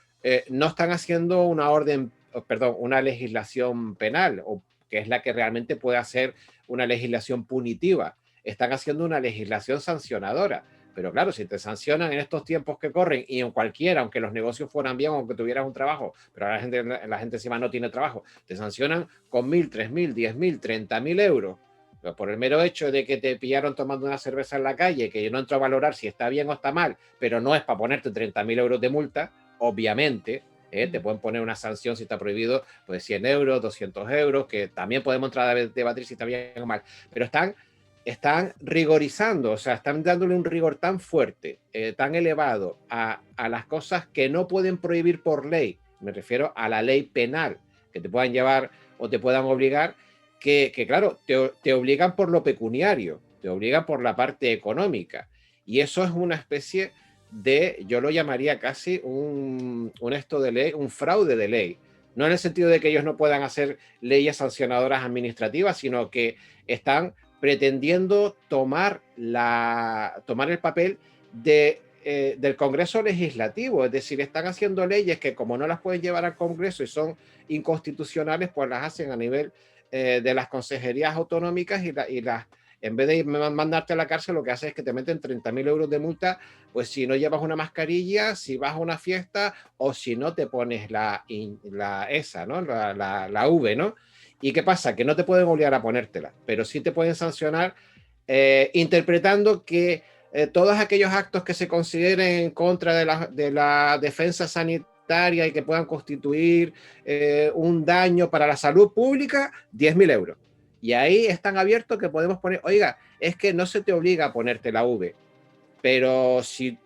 no están haciendo una legislación penal, o que es la que realmente puede hacer una legislación punitiva. Están haciendo una legislación sancionadora. Pero claro, si te sancionan en estos tiempos que corren, y en cualquiera, aunque los negocios fueran bien, aunque tuvieras un trabajo, pero la gente encima no tiene trabajo, te sancionan con 1.000, 3.000, 10.000, 30.000 euros, pero por el mero hecho de que te pillaron tomando una cerveza en la calle, que yo no entro a valorar si está bien o está mal, pero no es para ponerte 30.000 euros de multa, obviamente. Te pueden poner una sanción si está prohibido, pues 100 euros, 200 euros, que también podemos entrar a debatir si está bien o mal, pero están rigorizando, o sea, están dándole un rigor tan fuerte, tan elevado a las cosas que no pueden prohibir por ley. Me refiero a la ley penal, que te puedan llevar o te puedan obligar, que claro, te obligan por lo pecuniario, te obligan por la parte económica. Y eso es una especie yo lo llamaría casi esto de ley, un fraude de ley. No en el sentido de que ellos no puedan hacer leyes sancionadoras administrativas, sino que están pretendiendo tomar el papel del Congreso Legislativo, es decir, están haciendo leyes que, como no las pueden llevar al Congreso y son inconstitucionales, pues las hacen a nivel de las consejerías autonómicas, en vez de mandarte a la cárcel, lo que hace es que te meten 30.000 euros de multa, pues si no llevas una mascarilla, si vas a una fiesta, o si no te pones esa, ¿no? La V, ¿no? ¿Y qué pasa? Que no te pueden obligar a ponértela, pero sí te pueden sancionar, interpretando que todos aquellos actos que se consideren en contra de la defensa sanitaria y que puedan constituir un daño para la salud pública, 10.000 euros. Y ahí es tan abierto que podemos poner, oiga, es que no se te obliga a ponerte la V, pero sí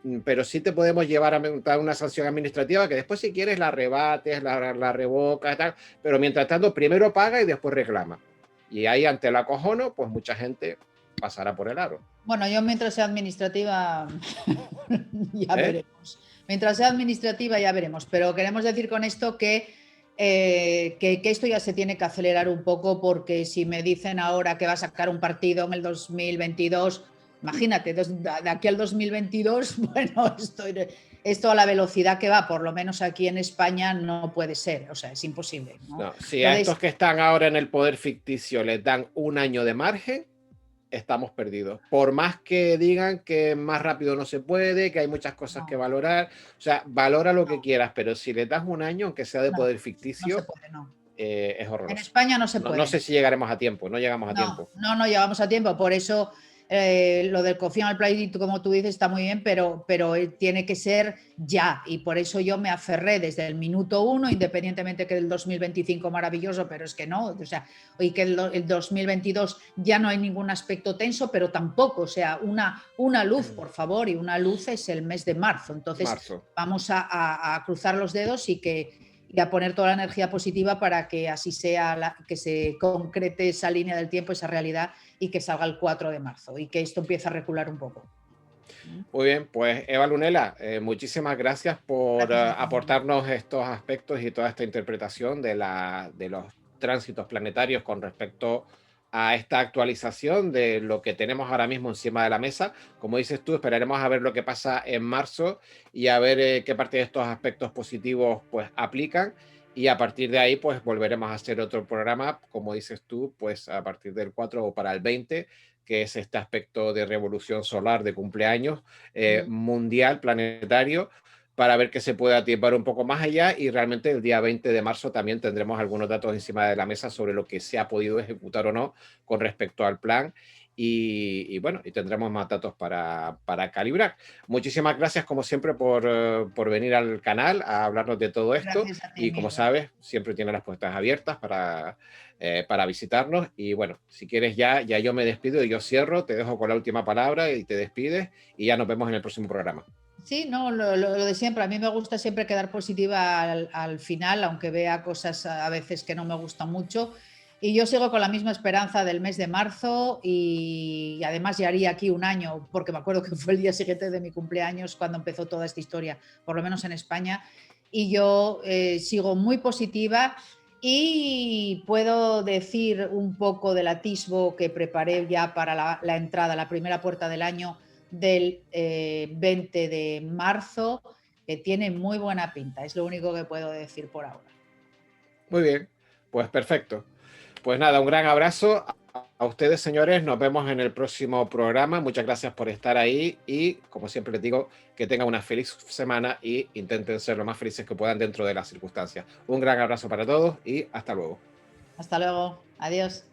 te podemos llevar a montar una sanción administrativa que después si quieres la rebates, la revocas, tal, pero mientras tanto primero paga y después reclama. Y ahí ante el acojono, pues mucha gente pasará por el aro. Bueno, yo mientras sea administrativa ya ¿Eh? veremos. Mientras sea administrativa ya veremos, pero queremos decir con esto que esto ya se tiene que acelerar un poco, porque si me dicen ahora que va a sacar un partido en el 2022, imagínate, de aquí al 2022, bueno, esto a la velocidad que va, por lo menos aquí en España, no puede ser, o sea, es imposible, ¿no? No, si a Entonces, estos que están ahora en el poder ficticio les dan un año de margen, estamos perdidos. Por más que digan que más rápido no se puede, que hay muchas cosas que no, valorar, o sea, valora lo que no, quieras, pero si les das un año, aunque sea de no, poder no se ficticio, puede, no. es En horroroso. España no se No, no puede. sé si llegaremos a tiempo, no llegamos a No, tiempo. no, no llegamos a tiempo. Por eso lo del confío en el playito, como tú dices, está muy bien, pero tiene que ser ya. Y por eso yo me aferré desde el minuto uno, independientemente que el 2025 maravilloso, pero es que no. O sea, y que el 2022 ya no hay ningún aspecto tenso, pero tampoco. O sea, una luz, por favor, y una luz es el mes de marzo. Entonces, Marzo. vamos a cruzar los dedos y a poner toda la energía positiva para que así sea, que se concrete esa línea del tiempo, esa realidad, y que salga el 4 de marzo y que esto empiece a recular un poco. Muy bien, pues Eva Lunela, muchísimas gracias por Gracias a ti. aportarnos estos aspectos y toda esta interpretación de los tránsitos planetarios con respecto a esta actualización de lo que tenemos ahora mismo encima de la mesa. Como dices tú, esperaremos a ver lo que pasa en marzo y a ver qué parte de estos aspectos positivos pues aplican. Y a partir de ahí, pues volveremos a hacer otro programa, como dices tú, pues a partir del 4 o para el 20, que es este aspecto de revolución solar de cumpleaños mundial, planetario, para ver que se puede atiepar un poco más allá, y realmente el día 20 de marzo también tendremos algunos datos encima de la mesa sobre lo que se ha podido ejecutar o no con respecto al plan. Y bueno, y tendremos más datos para calibrar. Muchísimas gracias, como siempre, por venir al canal a hablarnos de todo esto. Gracias a ti, Y como Miguel. sabes, siempre tiene las puertas abiertas para visitarnos. Y bueno, si quieres ya yo me despido y yo cierro, te dejo con la última palabra y te despides y ya nos vemos en el próximo programa. Sí, no, lo de siempre. A mí me gusta siempre quedar positiva al final, aunque vea cosas a veces que no me gustan mucho. Y yo sigo con la misma esperanza del mes de marzo, y además ya haría aquí un año, porque me acuerdo que fue el día siguiente de mi cumpleaños cuando empezó toda esta historia, por lo menos en España. Y yo sigo muy positiva, y puedo decir un poco del atisbo que preparé ya para la entrada, la primera puerta del año del 20 de marzo, que tiene muy buena pinta. Es lo único que puedo decir por ahora. Muy bien, pues perfecto. Pues nada, un gran abrazo a ustedes, señores. Nos vemos en el próximo programa. Muchas gracias por estar ahí y, como siempre les digo, que tengan una feliz semana y intenten ser lo más felices que puedan dentro de las circunstancias. Un gran abrazo para todos y hasta luego. Hasta luego. Adiós.